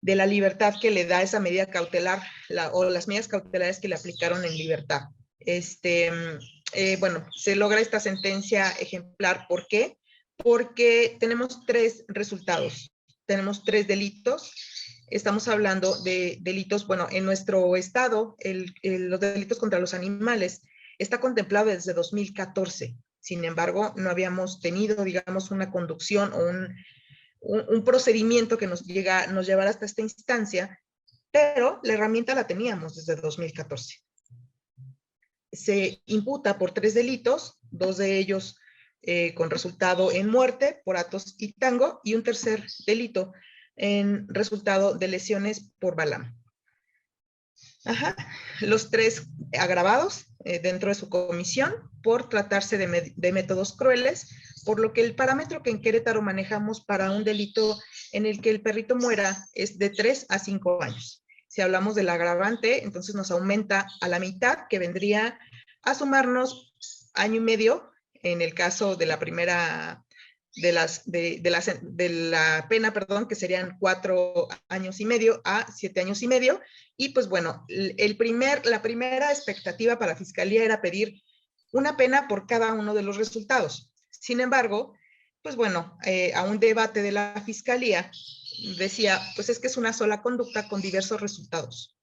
la libertad que le da esa medida cautelar, o las medidas cautelares que le aplicaron en libertad. Bueno, se logra esta sentencia ejemplar. ¿Por qué? Porque tenemos 3 resultados, tenemos 3 delitos. Estamos hablando de delitos, bueno, en nuestro estado, los delitos contra los animales está contemplado desde 2014. Sin embargo, no habíamos tenido, digamos, una conducción o un procedimiento que nos llevara hasta esta instancia, pero la herramienta la teníamos desde 2014. Se imputa por 3 delitos, 2 de ellos con resultado en muerte por Athos y Tango, y un tercer delito en resultado de lesiones por Balam. Los 3 agravados dentro de su comisión por tratarse de métodos crueles, por lo que el parámetro que en Querétaro manejamos para un delito en el que el perrito muera es de 3 a 5 años. Si hablamos del agravante, entonces nos aumenta a la mitad, que vendría a sumarnos 1 año y medio en el caso de la primera, de la pena, perdón, que serían 4 años y medio a 7 años y medio. Y pues bueno, la primera expectativa para la Fiscalía era pedir una pena por cada uno de los resultados. Sin embargo, pues bueno, a un debate de la Fiscalía decía, pues es que es una sola conducta con diversos resultados.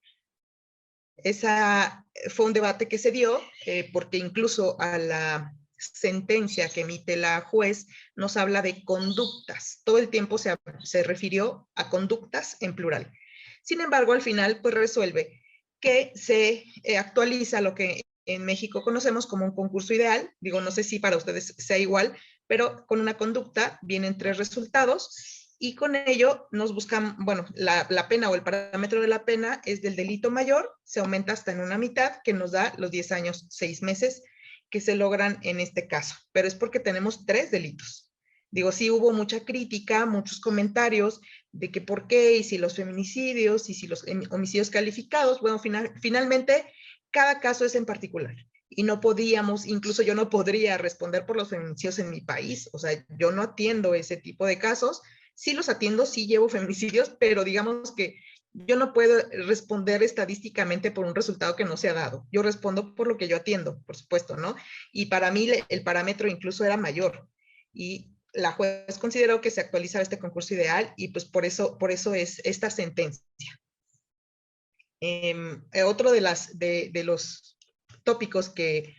Esa fue un debate que se dio porque incluso a la sentencia que emite la juez nos habla de conductas. Todo el tiempo se refirió a conductas en plural. Sin embargo, al final, pues resuelve que se actualiza lo que en México conocemos como un concurso ideal. Digo, no sé si para ustedes sea igual, pero con una conducta vienen 3 resultados, y con ello nos buscan, bueno, la pena o el parámetro de la pena es del delito mayor, se aumenta hasta en una mitad, que nos da los 10 años, 6 meses que se logran en este caso, pero es porque tenemos 3 delitos. Digo, sí hubo mucha crítica, muchos comentarios de que por qué, y si los feminicidios, y si los homicidios calificados. Bueno, finalmente, cada caso es en particular. Y no podíamos, incluso yo no podría responder por los feminicidios en mi país. O sea, yo no atiendo ese tipo de casos. Sí los atiendo, sí llevo feminicidios, pero digamos que yo no puedo responder estadísticamente por un resultado que no se ha dado. Yo respondo por lo que yo atiendo, por supuesto, ¿no? Y para mí el parámetro incluso era mayor. Y la juez consideró que se actualizaba este concurso ideal, y pues por eso es esta sentencia. Otro de los tópicos que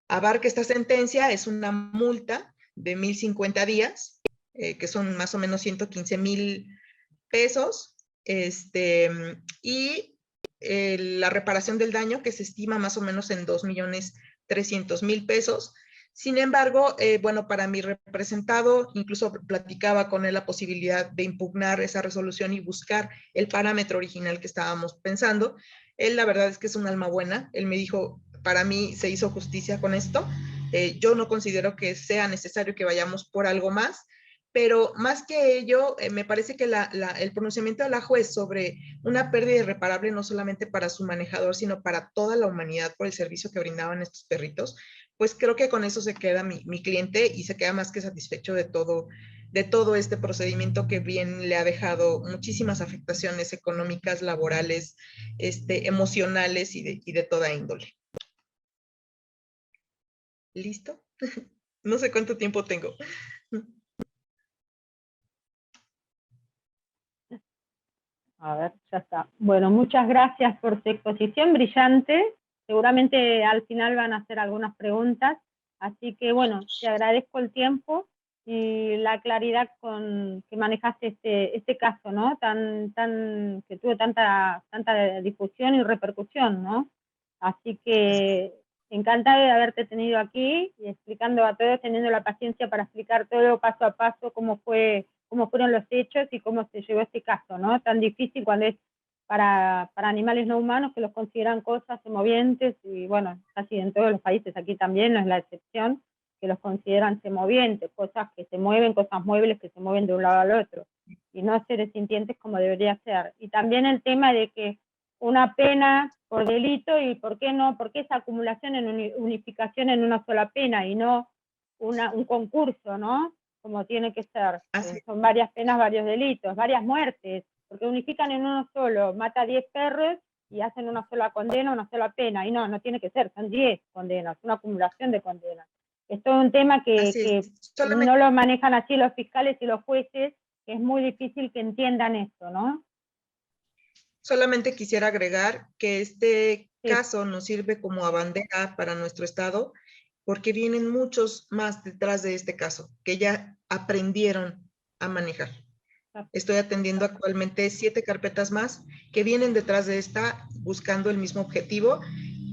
abarca esta sentencia es una multa de 1,050 días, que son más o menos 115,000 pesos, y la reparación del daño, que se estima más o menos en 2,300,000 pesos. Sin embargo, bueno, para mi representado, incluso platicaba con él la posibilidad de impugnar esa resolución y buscar el parámetro original que estábamos pensando. Él la verdad es que es un alma buena. Él me dijo, para mí se hizo justicia con esto. Yo no considero que sea necesario que vayamos por algo más, pero más que ello, me parece que el pronunciamiento de la juez sobre una pérdida irreparable no solamente para su manejador, sino para toda la humanidad por el servicio que brindaban estos perritos, pues creo que con eso se queda mi cliente y se queda más que satisfecho de todo este procedimiento que bien le ha dejado muchísimas afectaciones económicas, laborales, emocionales y de toda índole. ¿Listo? No sé cuánto tiempo tengo. A ver, ya está. Bueno, muchas gracias por su exposición brillante. Seguramente al final van a hacer algunas preguntas. Así que, bueno, te agradezco el tiempo y la claridad con que manejaste este caso, ¿no? Que tuvo tanta difusión y repercusión, ¿no? Así que encantada de haberte tenido aquí y explicando a todos, teniendo la paciencia para explicar todo paso a paso cómo fueron los hechos y cómo se llevó este caso, ¿no? Tan difícil cuando es para animales no humanos que los consideran cosas semovientes y bueno, casi en todos los países, aquí también no es la excepción, que los consideran semovientes, cosas que se mueven, cosas muebles que se mueven de un lado al otro, y no seres sintientes como debería ser. Y también el tema de que una pena por delito y por qué no, por qué esa acumulación en unificación en una sola pena y no un concurso, ¿no? Como tiene que ser. Son varias penas, varios delitos, varias muertes, porque unifican en uno solo, mata a 10 perros y hacen una sola condena, una sola pena, y no tiene que ser, son 10 condenas, una acumulación de condenas. Es todo un tema que no lo manejan así los fiscales y los jueces, que es muy difícil que entiendan esto, ¿no? Solamente quisiera agregar que este caso nos sirve como bandera para nuestro estado, porque vienen muchos más detrás de este caso, que ya aprendieron a manejar. Estoy atendiendo actualmente 7 carpetas más que vienen detrás de esta buscando el mismo objetivo,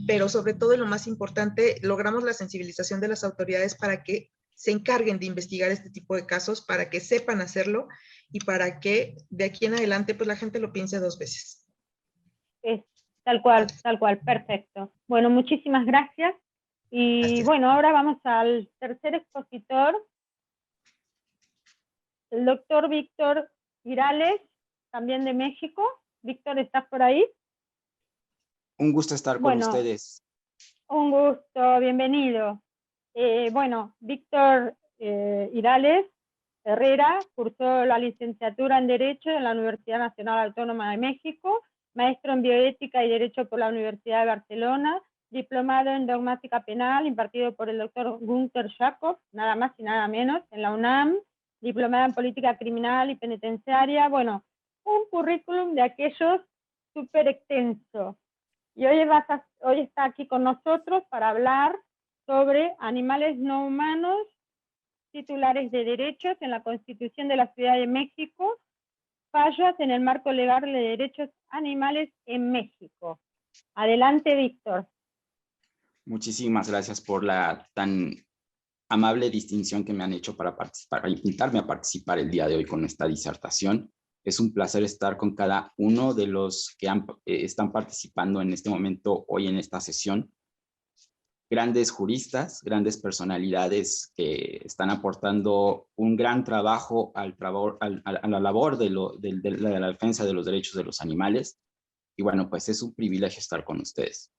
pero sobre todo y lo más importante, logramos la sensibilización de las autoridades para que se encarguen de investigar este tipo de casos, para que sepan hacerlo y para que de aquí en adelante pues la gente lo piense 2 veces. Tal cual, perfecto. Bueno, muchísimas gracias. Y bueno, ahora vamos al tercer expositor, el doctor Víctor Girales, también de México. Víctor, ¿estás por ahí? Un gusto estar con ustedes. Un gusto, bienvenido. Bueno, Víctor Girales Herrera cursó la licenciatura en Derecho en la Universidad Nacional Autónoma de México, maestro en Bioética y Derecho por la Universidad de Barcelona, diplomado en Dogmática Penal impartido por el doctor Günther Jacob, nada más y nada menos, en la UNAM, diplomada en Política Criminal y Penitenciaria. Bueno, un currículum de aquellos súper extenso. Y hoy está aquí con nosotros para hablar sobre animales no humanos, titulares de derechos en la Constitución de la Ciudad de México, fallos en el marco legal de derechos animales en México. Adelante, Víctor. Muchísimas gracias por la tan amable distinción que me han hecho para invitarme a participar el día de hoy con esta disertación. Es un placer estar con cada uno de los que están participando en este momento, hoy en esta sesión. Grandes juristas, grandes personalidades que están aportando un gran trabajo a la labor de la defensa de los derechos de los animales. Y bueno, pues es un privilegio estar con ustedes.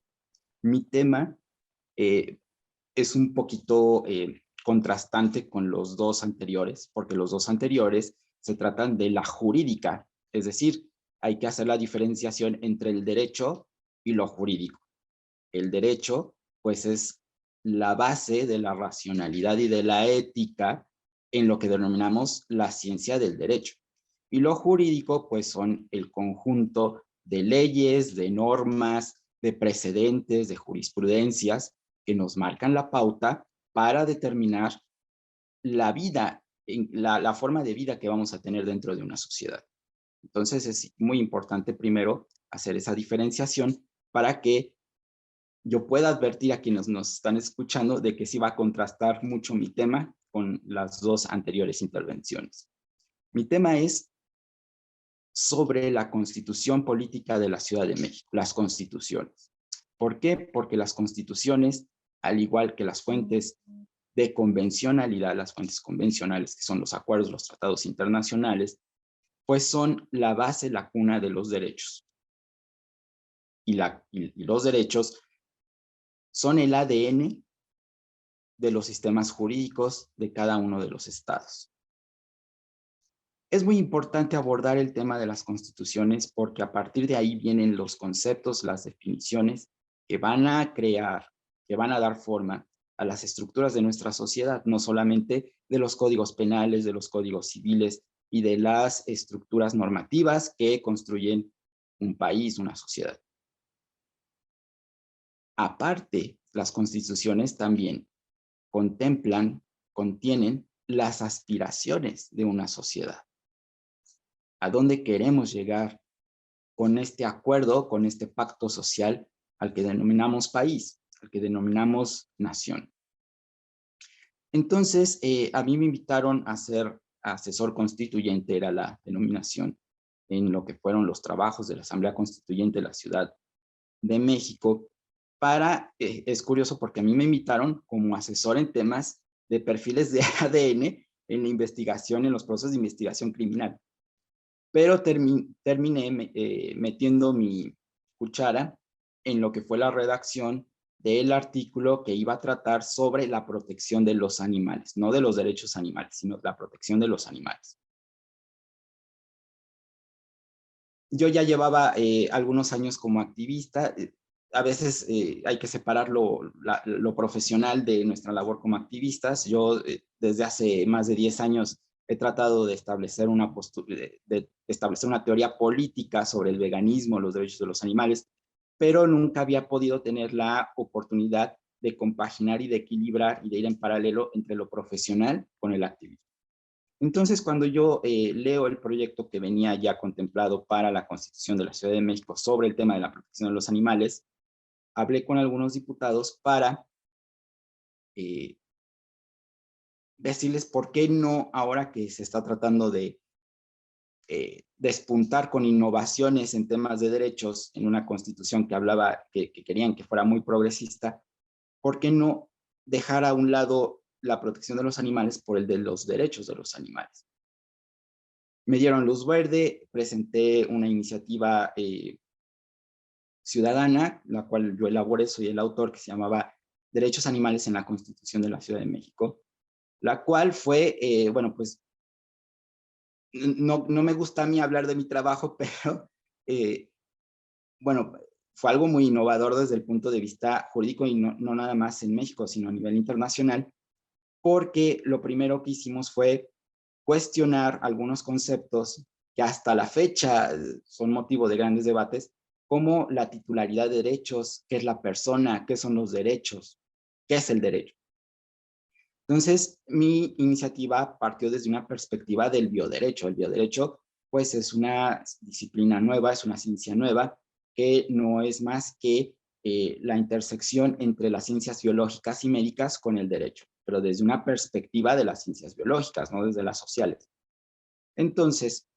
Mi tema es un poquito contrastante con los dos anteriores, porque los dos anteriores se tratan de la jurídica, es decir, hay que hacer la diferenciación entre el derecho y lo jurídico. El derecho, pues, es la base de la racionalidad y de la ética en lo que denominamos la ciencia del derecho. Y lo jurídico, pues, son el conjunto de leyes, de normas, de precedentes, de jurisprudencias que nos marcan la pauta para determinar la vida, la forma de vida que vamos a tener dentro de una sociedad. Entonces es muy importante primero hacer esa diferenciación para que yo pueda advertir a quienes nos están escuchando de que sí va a contrastar mucho mi tema con las dos anteriores intervenciones. Mi tema es sobre la constitución política de la Ciudad de México, las constituciones. ¿Por qué? Porque las constituciones, al igual que las fuentes de convencionalidad, las fuentes convencionales, que son los acuerdos, los tratados internacionales, pues son la base, la cuna de los derechos. Y los derechos son el ADN de los sistemas jurídicos de cada uno de los estados. Es muy importante abordar el tema de las constituciones porque a partir de ahí vienen los conceptos, las definiciones que van a crear, que van a dar forma a las estructuras de nuestra sociedad, no solamente de los códigos penales, de los códigos civiles y de las estructuras normativas que construyen un país, una sociedad. Aparte, las constituciones también contienen las aspiraciones de una sociedad. ¿A dónde queremos llegar con este acuerdo, con este pacto social al que denominamos país, al que denominamos nación? Entonces, a mí me invitaron a ser asesor constituyente, era la denominación, en lo que fueron los trabajos de la Asamblea Constituyente de la Ciudad de México, es curioso porque a mí me invitaron como asesor en temas de perfiles de ADN en la investigación, en los procesos de investigación criminal. Pero terminé metiendo mi cuchara en lo que fue la redacción del artículo que iba a tratar sobre la protección de los animales, no de los derechos animales, sino la protección de los animales. Yo ya llevaba algunos años como activista. A veces hay que separar lo profesional de nuestra labor como activistas. Yo desde hace más de 10 años he tratado de establecer una postura, de establecer una teoría política sobre el veganismo, los derechos de los animales, pero nunca había podido tener la oportunidad de compaginar y de equilibrar y de ir en paralelo entre lo profesional con el activismo. Entonces, cuando yo leo el proyecto que venía ya contemplado para la Constitución de la Ciudad de México sobre el tema de la protección de los animales, hablé con algunos diputados para decirles por qué no, ahora que se está tratando de despuntar con innovaciones en temas de derechos en una constitución que hablaba, que querían que fuera muy progresista, ¿por qué no dejar a un lado la protección de los animales por el de los derechos de los animales? Me dieron luz verde, presenté una iniciativa ciudadana, la cual yo elaboré, soy el autor, que se llamaba Derechos Animales en la Constitución de la Ciudad de México, la cual fue, bueno, pues, no me gusta a mí hablar de mi trabajo, pero, bueno, fue algo muy innovador desde el punto de vista jurídico y no nada más en México, sino a nivel internacional, porque lo primero que hicimos fue cuestionar algunos conceptos que hasta la fecha son motivo de grandes debates, como la titularidad de derechos, qué es la persona, qué son los derechos, qué es el derecho. Entonces, mi iniciativa partió desde una perspectiva del bioderecho. El bioderecho, pues, es una disciplina nueva, es una ciencia nueva, que no es más que la intersección entre las ciencias biológicas y médicas con el derecho, pero desde una perspectiva de las ciencias biológicas, no desde las sociales. Entonces,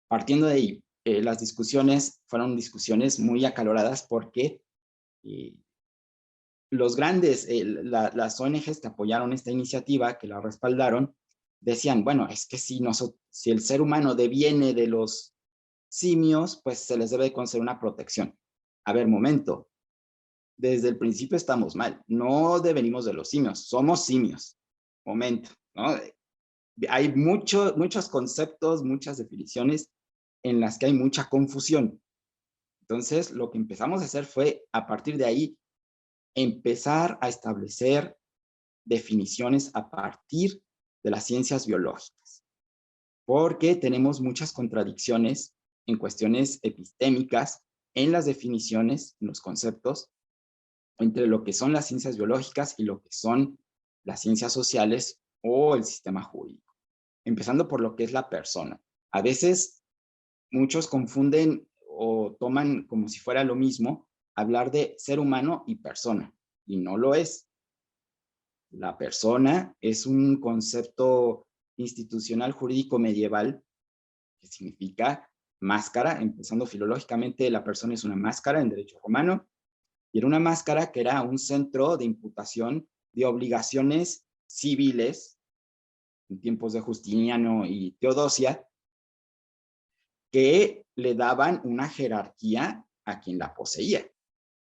partiendo de ahí, las discusiones fueron discusiones muy acaloradas porque los grandes, las ONGs que apoyaron esta iniciativa, que la respaldaron, decían, bueno, es que si el ser humano deviene de los simios, pues se les debe conceder una protección. A ver, momento. Desde el principio estamos mal. No devenimos de los simios, somos simios. Momento, ¿no? Hay muchos conceptos, muchas definiciones en las que hay mucha confusión. Entonces, lo que empezamos a hacer fue, a partir de ahí, empezar a establecer definiciones a partir de las ciencias biológicas, porque tenemos muchas contradicciones en cuestiones epistémicas, en las definiciones, en los conceptos, entre lo que son las ciencias biológicas y lo que son las ciencias sociales o el sistema jurídico. Empezando por lo que es la persona. A veces muchos confunden o toman como si fuera lo mismo hablar de ser humano y persona, y no lo es. La persona es un concepto institucional jurídico medieval que significa máscara, empezando filológicamente, la persona es una máscara en derecho romano, y era una máscara que era un centro de imputación de obligaciones civiles en tiempos de Justiniano y Teodosia, que le daban una jerarquía a quien la poseía,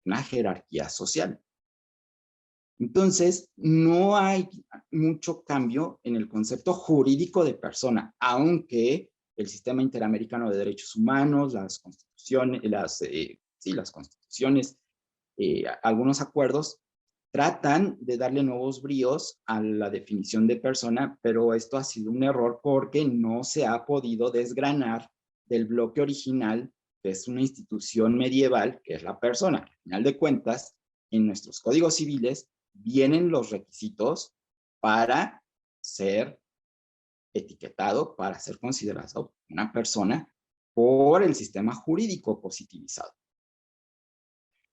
una jerarquía social. Entonces, no hay mucho cambio en el concepto jurídico de persona, aunque el sistema interamericano de derechos humanos, las constituciones, las constituciones, algunos acuerdos tratan de darle nuevos bríos a la definición de persona, pero esto ha sido un error porque no se ha podido desgranar del bloque original, que es una institución medieval, que es la persona. Al final de cuentas, en nuestros códigos civiles vienen los requisitos para ser etiquetado, para ser considerado una persona por el sistema jurídico positivizado,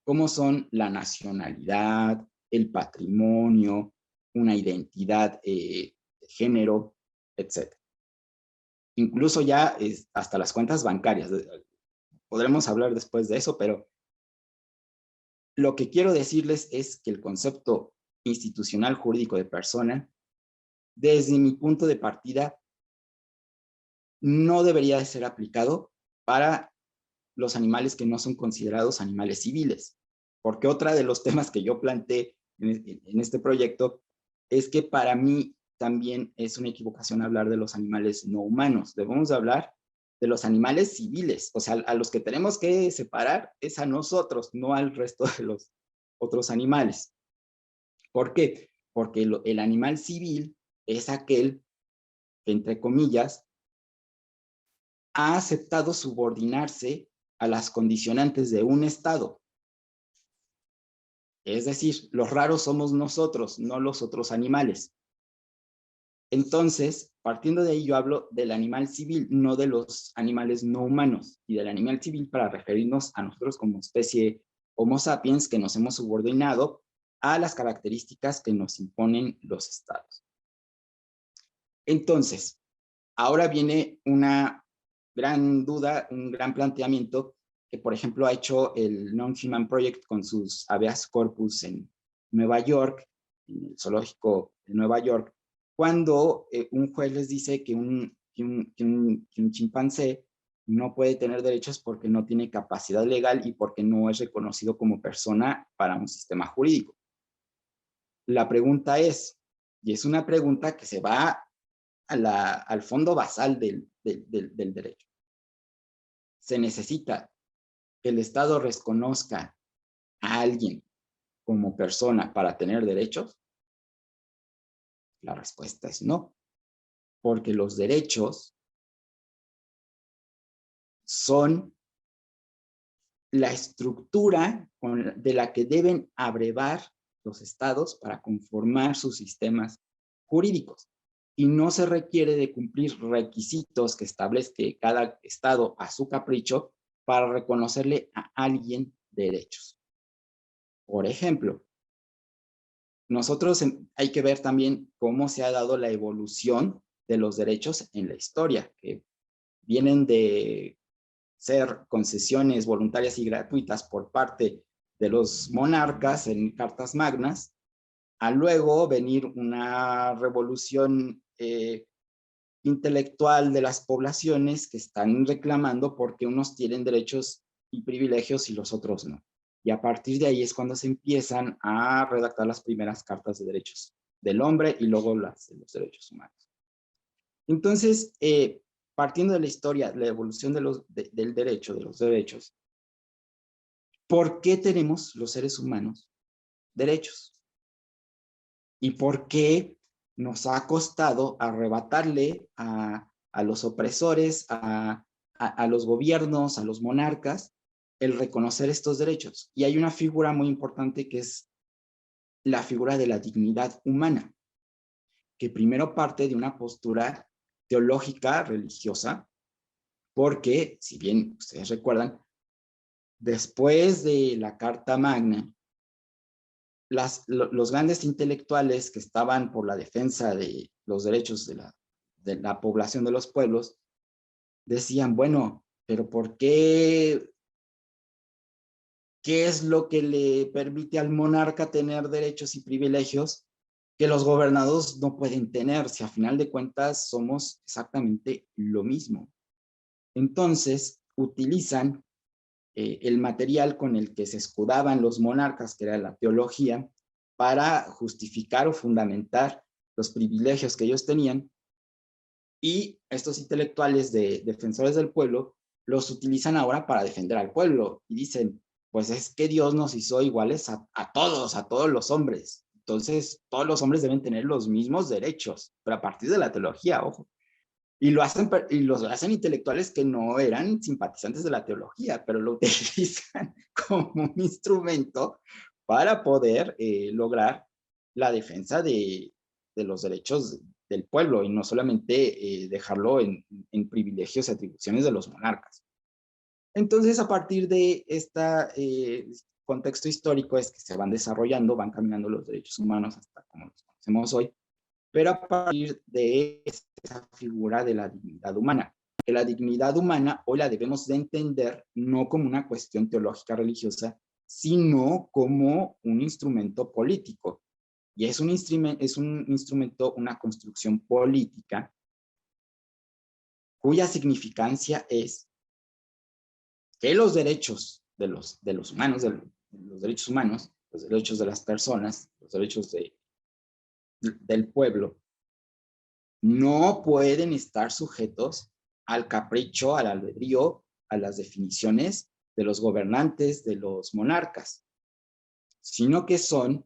como son la nacionalidad, el patrimonio, una identidad de género, etc. Incluso ya hasta las cuentas bancarias. Podremos hablar después de eso, pero lo que quiero decirles es que el concepto institucional jurídico de persona, desde mi punto de partida, no debería de ser aplicado para los animales que no son considerados animales civiles. Porque otra de los temas que yo planteé en este proyecto es que para mí también es una equivocación hablar de los animales no humanos. Debemos hablar de los animales civiles. O sea, a los que tenemos que separar es a nosotros, no al resto de los otros animales. ¿Por qué? Porque el animal civil es aquel que, entre comillas, ha aceptado subordinarse a las condicionantes de un Estado. Es decir, los raros somos nosotros, no los otros animales. Entonces, partiendo de ahí, yo hablo del animal civil, no de los animales no humanos, y del animal civil para referirnos a nosotros como especie Homo sapiens, que nos hemos subordinado a las características que nos imponen los estados. Entonces, ahora viene una gran duda, un gran planteamiento que, por ejemplo, ha hecho el Non-Human Project con sus habeas corpus en Nueva York, en el zoológico de Nueva York, cuando un juez les dice que un chimpancé no puede tener derechos porque no tiene capacidad legal y porque no es reconocido como persona para un sistema jurídico. La pregunta es, y es una pregunta que se va al fondo basal del derecho. ¿Se necesita que el Estado reconozca a alguien como persona para tener derechos? La respuesta es no, porque los derechos son la estructura de la que deben abrevar los estados para conformar sus sistemas jurídicos. Y no se requiere de cumplir requisitos que establezca cada estado a su capricho para reconocerle a alguien derechos. Por ejemplo, nosotros hay que ver también cómo se ha dado la evolución de los derechos en la historia, que vienen de ser concesiones voluntarias y gratuitas por parte de los monarcas en cartas magnas, a luego venir una revolución intelectual de las poblaciones que están reclamando porque unos tienen derechos y privilegios y los otros no. Y a partir de ahí es cuando se empiezan a redactar las primeras cartas de derechos del hombre y luego las de los derechos humanos. Entonces, partiendo de la historia, la evolución del derecho, de los derechos, ¿por qué tenemos los seres humanos derechos? ¿Y por qué nos ha costado arrebatarle a los opresores, a los gobiernos, a los monarcas, el reconocer estos derechos? Y hay una figura muy importante que es la figura de la dignidad humana, que primero parte de una postura teológica, religiosa, porque, si bien ustedes recuerdan, después de la Carta Magna, los grandes intelectuales que estaban por la defensa de los derechos de la población de los pueblos decían, bueno, pero ¿por qué? ¿Qué es lo que le permite al monarca tener derechos y privilegios que los gobernados no pueden tener? Si a final de cuentas somos exactamente lo mismo. Entonces, utilizan el material con el que se escudaban los monarcas, que era la teología, para justificar o fundamentar los privilegios que ellos tenían, y estos intelectuales defensores del pueblo los utilizan ahora para defender al pueblo, y dicen, pues es que Dios nos hizo iguales a todos los hombres, entonces todos los hombres deben tener los mismos derechos, pero a partir de la teología, ojo. Y lo hacen intelectuales que no eran simpatizantes de la teología, pero lo utilizan como un instrumento para poder lograr la defensa de los derechos del pueblo, y no solamente dejarlo en privilegios y atribuciones de los monarcas. Entonces, a partir de este contexto histórico es que se van desarrollando, van caminando los derechos humanos hasta como los conocemos hoy, pero a partir de esa figura de la dignidad humana, que la dignidad humana hoy la debemos de entender no como una cuestión teológica religiosa, sino como un instrumento político. Y es un instrumento, una construcción política, cuya significancia es que los derechos de los humanos, los derechos humanos, los derechos de las personas, los derechos del pueblo, no pueden estar sujetos al capricho, al albedrío, a las definiciones de los gobernantes, de los monarcas, sino que son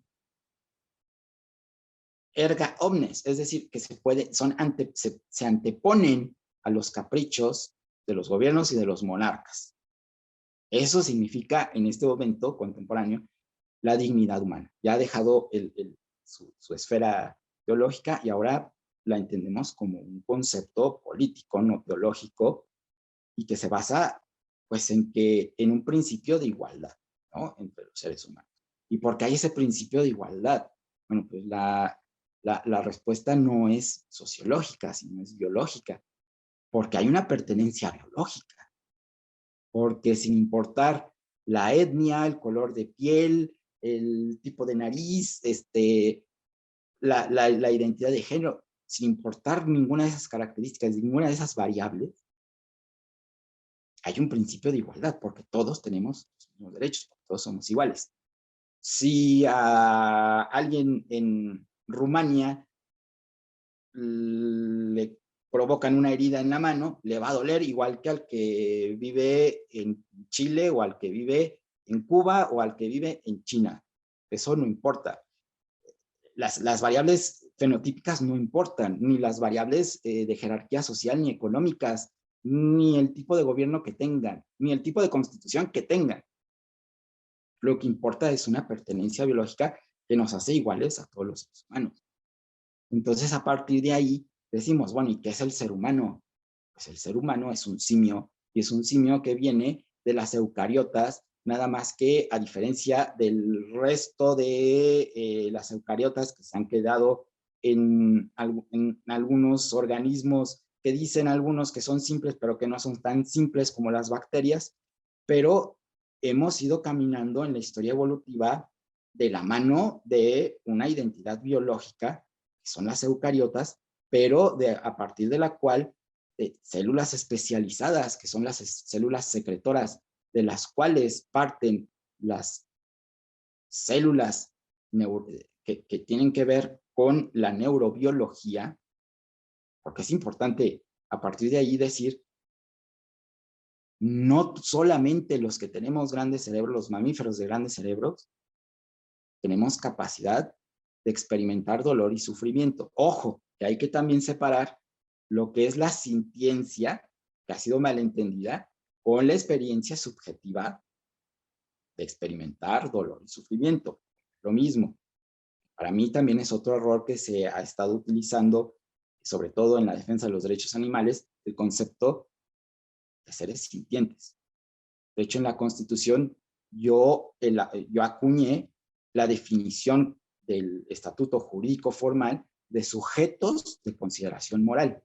erga omnes, es decir, que se anteponen a los caprichos de los gobiernos y de los monarcas. Eso significa, en este momento contemporáneo, la dignidad humana. Ya ha dejado su esfera teológica y ahora la entendemos como un concepto político, no teológico, y que se basa pues en un principio de igualdad, ¿no?, entre los seres humanos. ¿Y por qué hay ese principio de igualdad? Bueno, pues la respuesta no es sociológica, sino es biológica, porque hay una pertenencia biológica, porque sin importar la etnia, el color de piel, el tipo de nariz, la identidad de género, sin importar ninguna de esas características, ninguna de esas variables, hay un principio de igualdad, porque todos tenemos los mismos derechos, todos somos iguales. Si a alguien en Rumania le provocan una herida en la mano, le va a doler igual que al que vive en Chile, o al que vive en Cuba, o al que vive en China. Eso no importa. Las variables fenotípicas no importan, ni las variables de jerarquía social ni económicas, ni el tipo de gobierno que tengan, ni el tipo de constitución que tengan. Lo que importa es una pertenencia biológica que nos hace iguales a todos los seres humanos. Entonces, a partir de ahí, decimos, bueno, ¿y qué es el ser humano? Pues el ser humano es un simio, y es un simio que viene de las eucariotas, nada más que a diferencia del resto de las eucariotas que se han quedado en algunos organismos que dicen algunos que son simples, pero que no son tan simples como las bacterias, pero hemos ido caminando en la historia evolutiva de la mano de una identidad biológica, que son las eucariotas, pero a partir de la cual células especializadas, que son las células secretoras, de las cuales parten las células que tienen que ver con la neurobiología, porque es importante a partir de ahí decir, no solamente los que tenemos grandes cerebros, los mamíferos de grandes cerebros, tenemos capacidad de experimentar dolor y sufrimiento. Ojo, que hay que también separar lo que es la sintiencia, que ha sido malentendida, con la experiencia subjetiva de experimentar dolor y sufrimiento. Lo mismo. Para mí también es otro error que se ha estado utilizando, sobre todo en la defensa de los derechos animales, el concepto de seres sintientes. De hecho, en la Constitución yo acuñé la definición del estatuto jurídico formal de sujetos de consideración moral,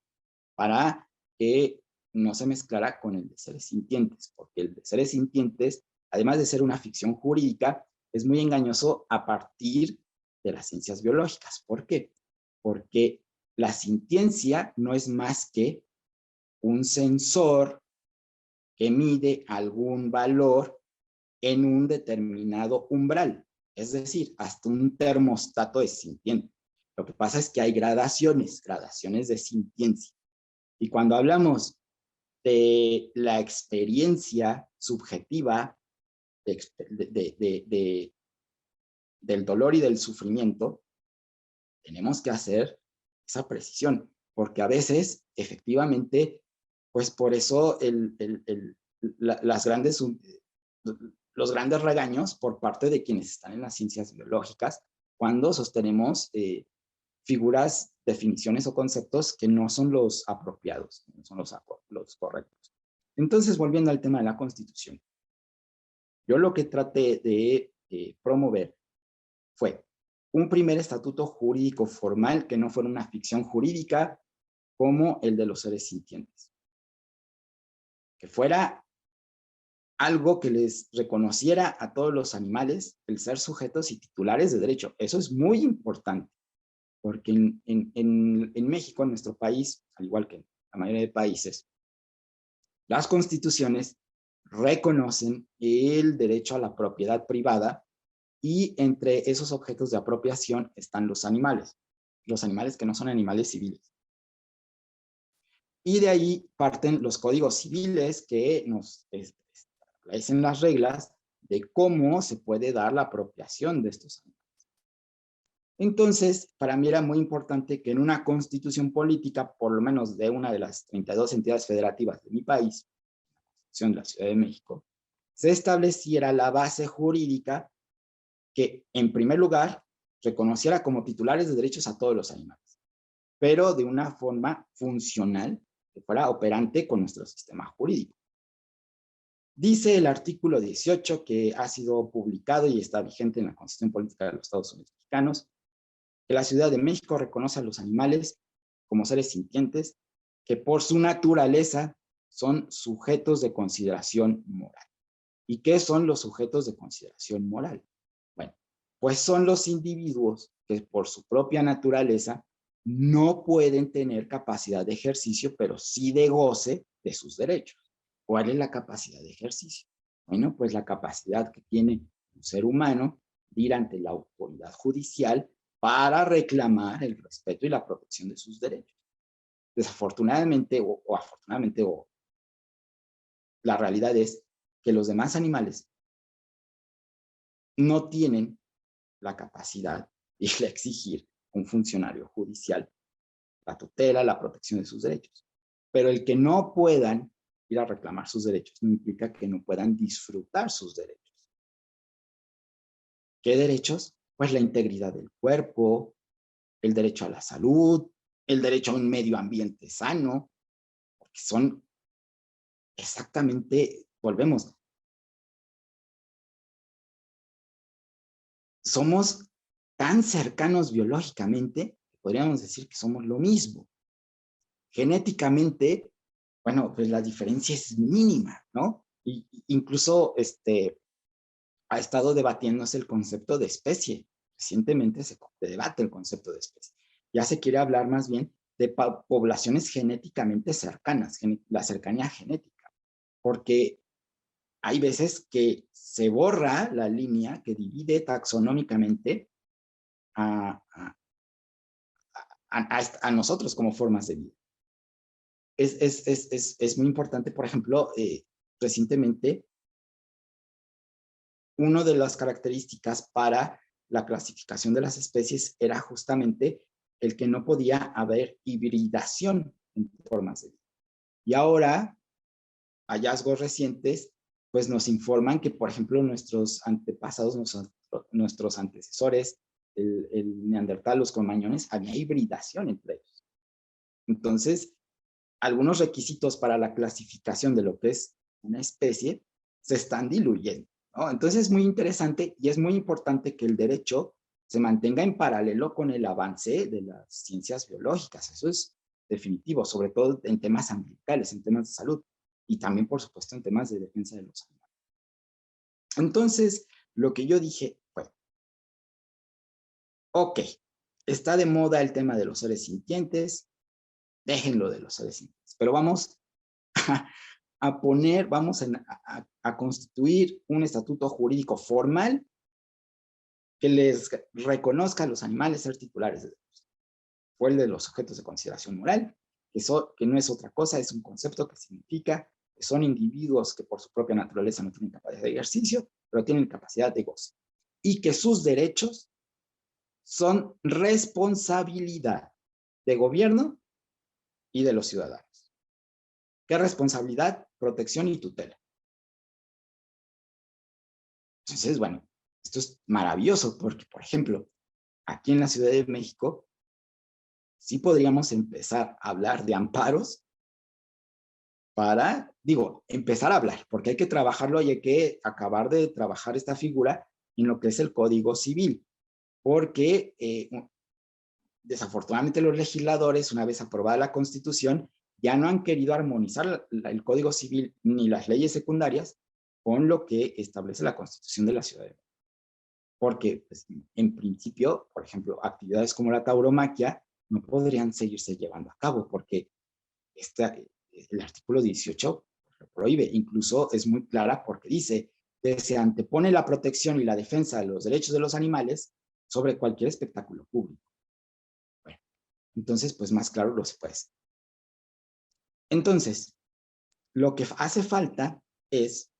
para que no se mezclara con el de seres sintientes, porque el de seres sintientes, además de ser una ficción jurídica, es muy engañoso a partir de las ciencias biológicas. ¿Por qué? Porque la sintiencia no es más que un sensor que mide algún valor en un determinado umbral, es decir, hasta un termostato es sintiente. Lo que pasa es que hay gradaciones de sintiencia. Y cuando hablamos de la experiencia subjetiva del dolor y del sufrimiento, tenemos que hacer esa precisión, porque a veces, efectivamente, pues por eso los grandes regaños por parte de quienes están en las ciencias biológicas, cuando sostenemos figuras, definiciones o conceptos que no son los apropiados, no son los correctos. Entonces, volviendo al tema de la Constitución, yo lo que traté de promover fue un primer estatuto jurídico formal que no fuera una ficción jurídica como el de los seres sintientes. Que fuera algo que les reconociera a todos los animales el ser sujetos y titulares de derecho. Eso es muy importante, porque en México, en nuestro país, al igual que en la mayoría de países, las constituciones reconocen el derecho a la propiedad privada y entre esos objetos de apropiación están los animales que no son animales civiles. Y de ahí parten los códigos civiles que nos establecen las reglas de cómo se puede dar la apropiación de estos animales. Entonces, para mí era muy importante que en una constitución política, por lo menos de una de las 32 entidades federativas de mi país, la Constitución de la Ciudad de México, se estableciera la base jurídica que, en primer lugar, reconociera como titulares de derechos a todos los animales, pero de una forma funcional, que fuera operante con nuestro sistema jurídico. Dice el artículo 18, que ha sido publicado y está vigente en la Constitución Política de los Estados Unidos Mexicanos, que la Ciudad de México reconoce a los animales como seres sintientes que por su naturaleza son sujetos de consideración moral. ¿Y qué son los sujetos de consideración moral? Bueno, pues son los individuos que por su propia naturaleza no pueden tener capacidad de ejercicio, pero sí de goce de sus derechos. ¿Cuál es la capacidad de ejercicio? Bueno, pues la capacidad que tiene un ser humano de ir ante la autoridad judicial para reclamar el respeto y la protección de sus derechos. Desafortunadamente o afortunadamente, la realidad es que los demás animales no tienen la capacidad de ir a exigir a un funcionario judicial la tutela, la protección de sus derechos. Pero el que no puedan ir a reclamar sus derechos no implica que no puedan disfrutar sus derechos. ¿Qué derechos? Pues la integridad del cuerpo, el derecho a la salud, el derecho a un medio ambiente sano, porque son exactamente, volvemos, somos tan cercanos biológicamente que podríamos decir que somos lo mismo. Genéticamente, bueno, pues la diferencia es mínima, ¿no? Y incluso ha estado debatiéndose el concepto de especie. Recientemente se debate el concepto de especie. Ya se quiere hablar más bien de poblaciones genéticamente cercanas, la cercanía genética, porque hay veces que se borra la línea que divide taxonómicamente a nosotros como formas de vida. Es muy importante, por ejemplo, recientemente, una de las características para la clasificación de las especies era justamente el que no podía haber hibridación en formas de vida. Y ahora, hallazgos recientes, pues nos informan que, por ejemplo, nuestros antepasados, nuestros antecesores, el neandertal, los cromañones, había hibridación entre ellos. Entonces, algunos requisitos para la clasificación de lo que es una especie se están diluyendo, ¿no? Entonces es muy interesante y es muy importante que el derecho se mantenga en paralelo con el avance de las ciencias biológicas. Eso es definitivo, sobre todo en temas ambientales, en temas de salud, y también, por supuesto, en temas de defensa de los animales. Entonces, lo que yo dije fue, ok, está de moda el tema de los seres sintientes, déjenlo de los seres sintientes, pero vamos a poner, vamos a constituir un estatuto jurídico formal que les reconozca a los animales ser titulares de derechos. Fue el de los sujetos de consideración moral, que no es otra cosa, es un concepto que significa que son individuos que por su propia naturaleza no tienen capacidad de ejercicio, pero tienen capacidad de goce, y que sus derechos son responsabilidad de gobierno y de los ciudadanos. ¿Qué responsabilidad? Protección y tutela. Entonces, bueno, esto es maravilloso porque, por ejemplo, aquí en la Ciudad de México, sí podríamos empezar a hablar de amparos para, empezar a hablar, porque hay que trabajarlo y hay que acabar de trabajar esta figura en lo que es el Código Civil, porque desafortunadamente los legisladores, una vez aprobada la Constitución, ya no han querido armonizar el Código Civil ni las leyes secundarias con lo que establece la Constitución de la Ciudad de México. Porque, pues, en principio, por ejemplo, actividades como la tauromaquia no podrían seguirse llevando a cabo, porque el artículo 18 lo prohíbe. Incluso es muy clara porque dice que se antepone la protección y la defensa de los derechos de los animales sobre cualquier espectáculo público. Bueno, entonces, pues más claro lo se puede. Entonces, lo que hace falta es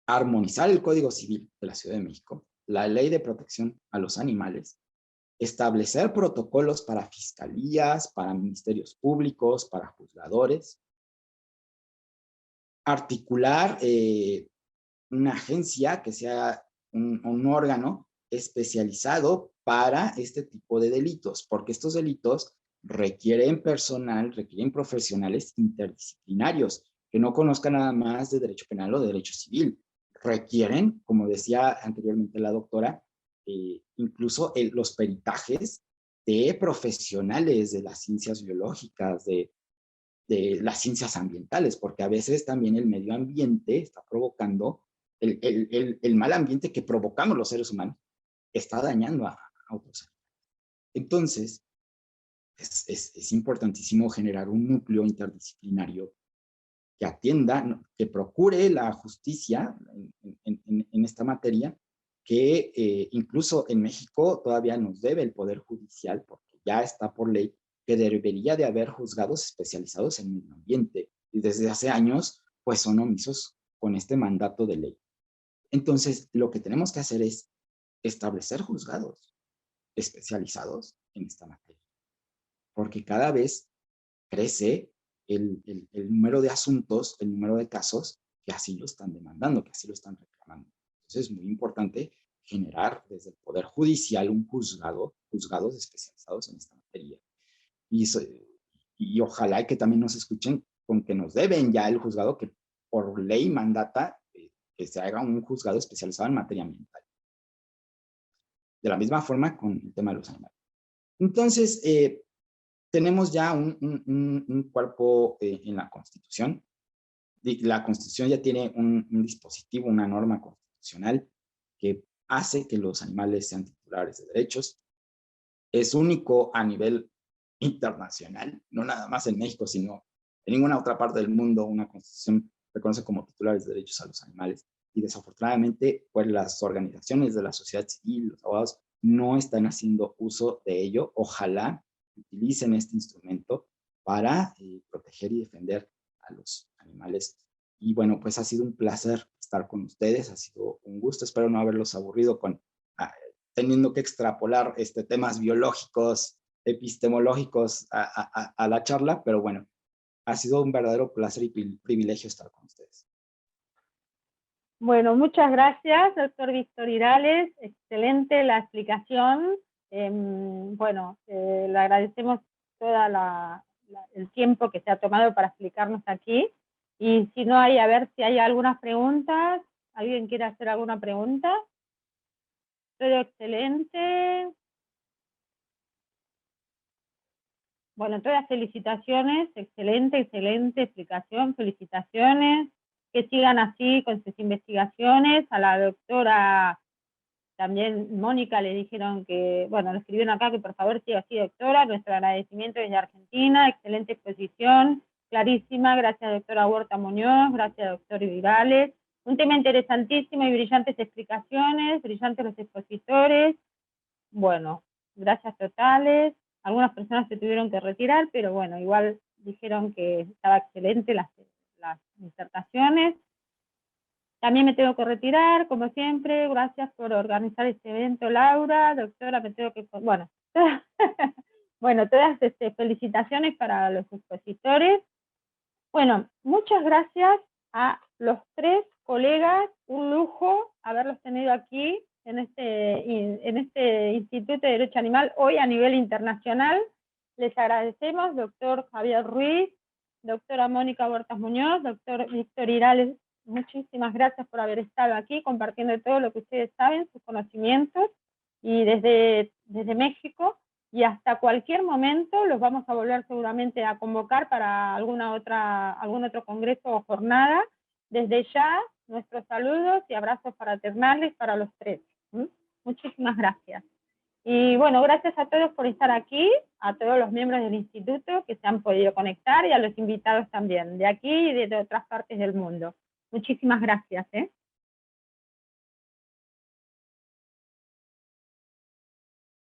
armonizar el Código Civil de la Ciudad de México, la Ley de Protección a los Animales, establecer protocolos para fiscalías, para ministerios públicos, para juzgadores, articular una agencia que sea un órgano especializado para este tipo de delitos, porque estos delitos requieren personal, requieren profesionales interdisciplinarios, que no conozcan nada más de derecho penal o de derecho civil. Requieren, como decía anteriormente la doctora, incluso los peritajes de profesionales de las ciencias biológicas, de las ciencias ambientales, porque a veces también el medio ambiente está provocando, el mal ambiente que provocamos los seres humanos está dañando a otros animales. Entonces, es importantísimo generar un núcleo interdisciplinario que atienda, que procure la justicia en esta materia, que incluso en México todavía nos debe el Poder Judicial, porque ya está por ley que debería de haber juzgados especializados en medio ambiente, y desde hace años pues son omisos con este mandato de ley. Entonces, lo que tenemos que hacer es establecer juzgados especializados en esta materia, porque cada vez crece el número de asuntos, el número de casos que así lo están demandando, que así lo están reclamando. Entonces es muy importante generar desde el Poder Judicial un juzgados especializados en esta materia. Y ojalá que también nos escuchen con que nos deben ya el juzgado que por ley mandata que se haga un juzgado especializado en materia ambiental. De la misma forma con el tema de los animales. Entonces, tenemos ya un cuerpo en la Constitución. La Constitución ya tiene un dispositivo, una norma constitucional que hace que los animales sean titulares de derechos. Es único a nivel internacional, no nada más en México, sino en ninguna otra parte del mundo una Constitución reconoce como titulares de derechos a los animales. Y desafortunadamente, pues las organizaciones de la sociedad civil, los abogados, no están haciendo uso de ello. Ojalá utilicen este instrumento para proteger y defender a los animales. Y bueno, pues ha sido un placer estar con ustedes, ha sido un gusto, espero no haberlos aburrido con teniendo que extrapolar temas biológicos, epistemológicos a la charla, pero bueno, ha sido un verdadero placer y privilegio estar con ustedes. Bueno, muchas gracias, doctor Víctor Irales, excelente la explicación. Bueno, le agradecemos todo el tiempo que se ha tomado para explicarnos aquí. Y si no hay, a ver si hay algunas preguntas. ¿Alguien quiere hacer alguna pregunta? Todo excelente. bueno, todas felicitaciones, excelente, excelente explicación, felicitaciones, que sigan así con sus investigaciones. A la doctora, también Mónica, le dijeron que, bueno, le escribieron acá que por favor siga así, doctora, nuestro agradecimiento desde Argentina, excelente exposición, clarísima, gracias doctora Huerta Muñoz, gracias doctor Vidales, un tema interesantísimo y brillantes explicaciones, brillantes los expositores, bueno, gracias totales. Algunas personas se tuvieron que retirar, pero bueno, igual dijeron que estaba excelente las disertaciones. También me tengo que retirar, como siempre. Gracias por organizar este evento, Laura. Doctora, me tengo que... Bueno, bueno, todas felicitaciones para los expositores. Bueno, muchas gracias a los 3 colegas. Un lujo haberlos tenido aquí en este Instituto de Derecho Animal, hoy a nivel internacional. Les agradecemos, doctor Javier Ruiz, doctora Mónica Huertas Muñoz, doctor Víctor Irales, muchísimas gracias por haber estado aquí compartiendo todo lo que ustedes saben, sus conocimientos, y desde México, y hasta cualquier momento los vamos a volver seguramente a convocar para algún otro congreso o jornada. Desde ya, nuestros saludos y abrazos fraternales para los 3. Muchísimas gracias. Y bueno, gracias a todos por estar aquí, a todos los miembros del instituto que se han podido conectar y a los invitados también, de aquí y de otras partes del mundo. Muchísimas gracias.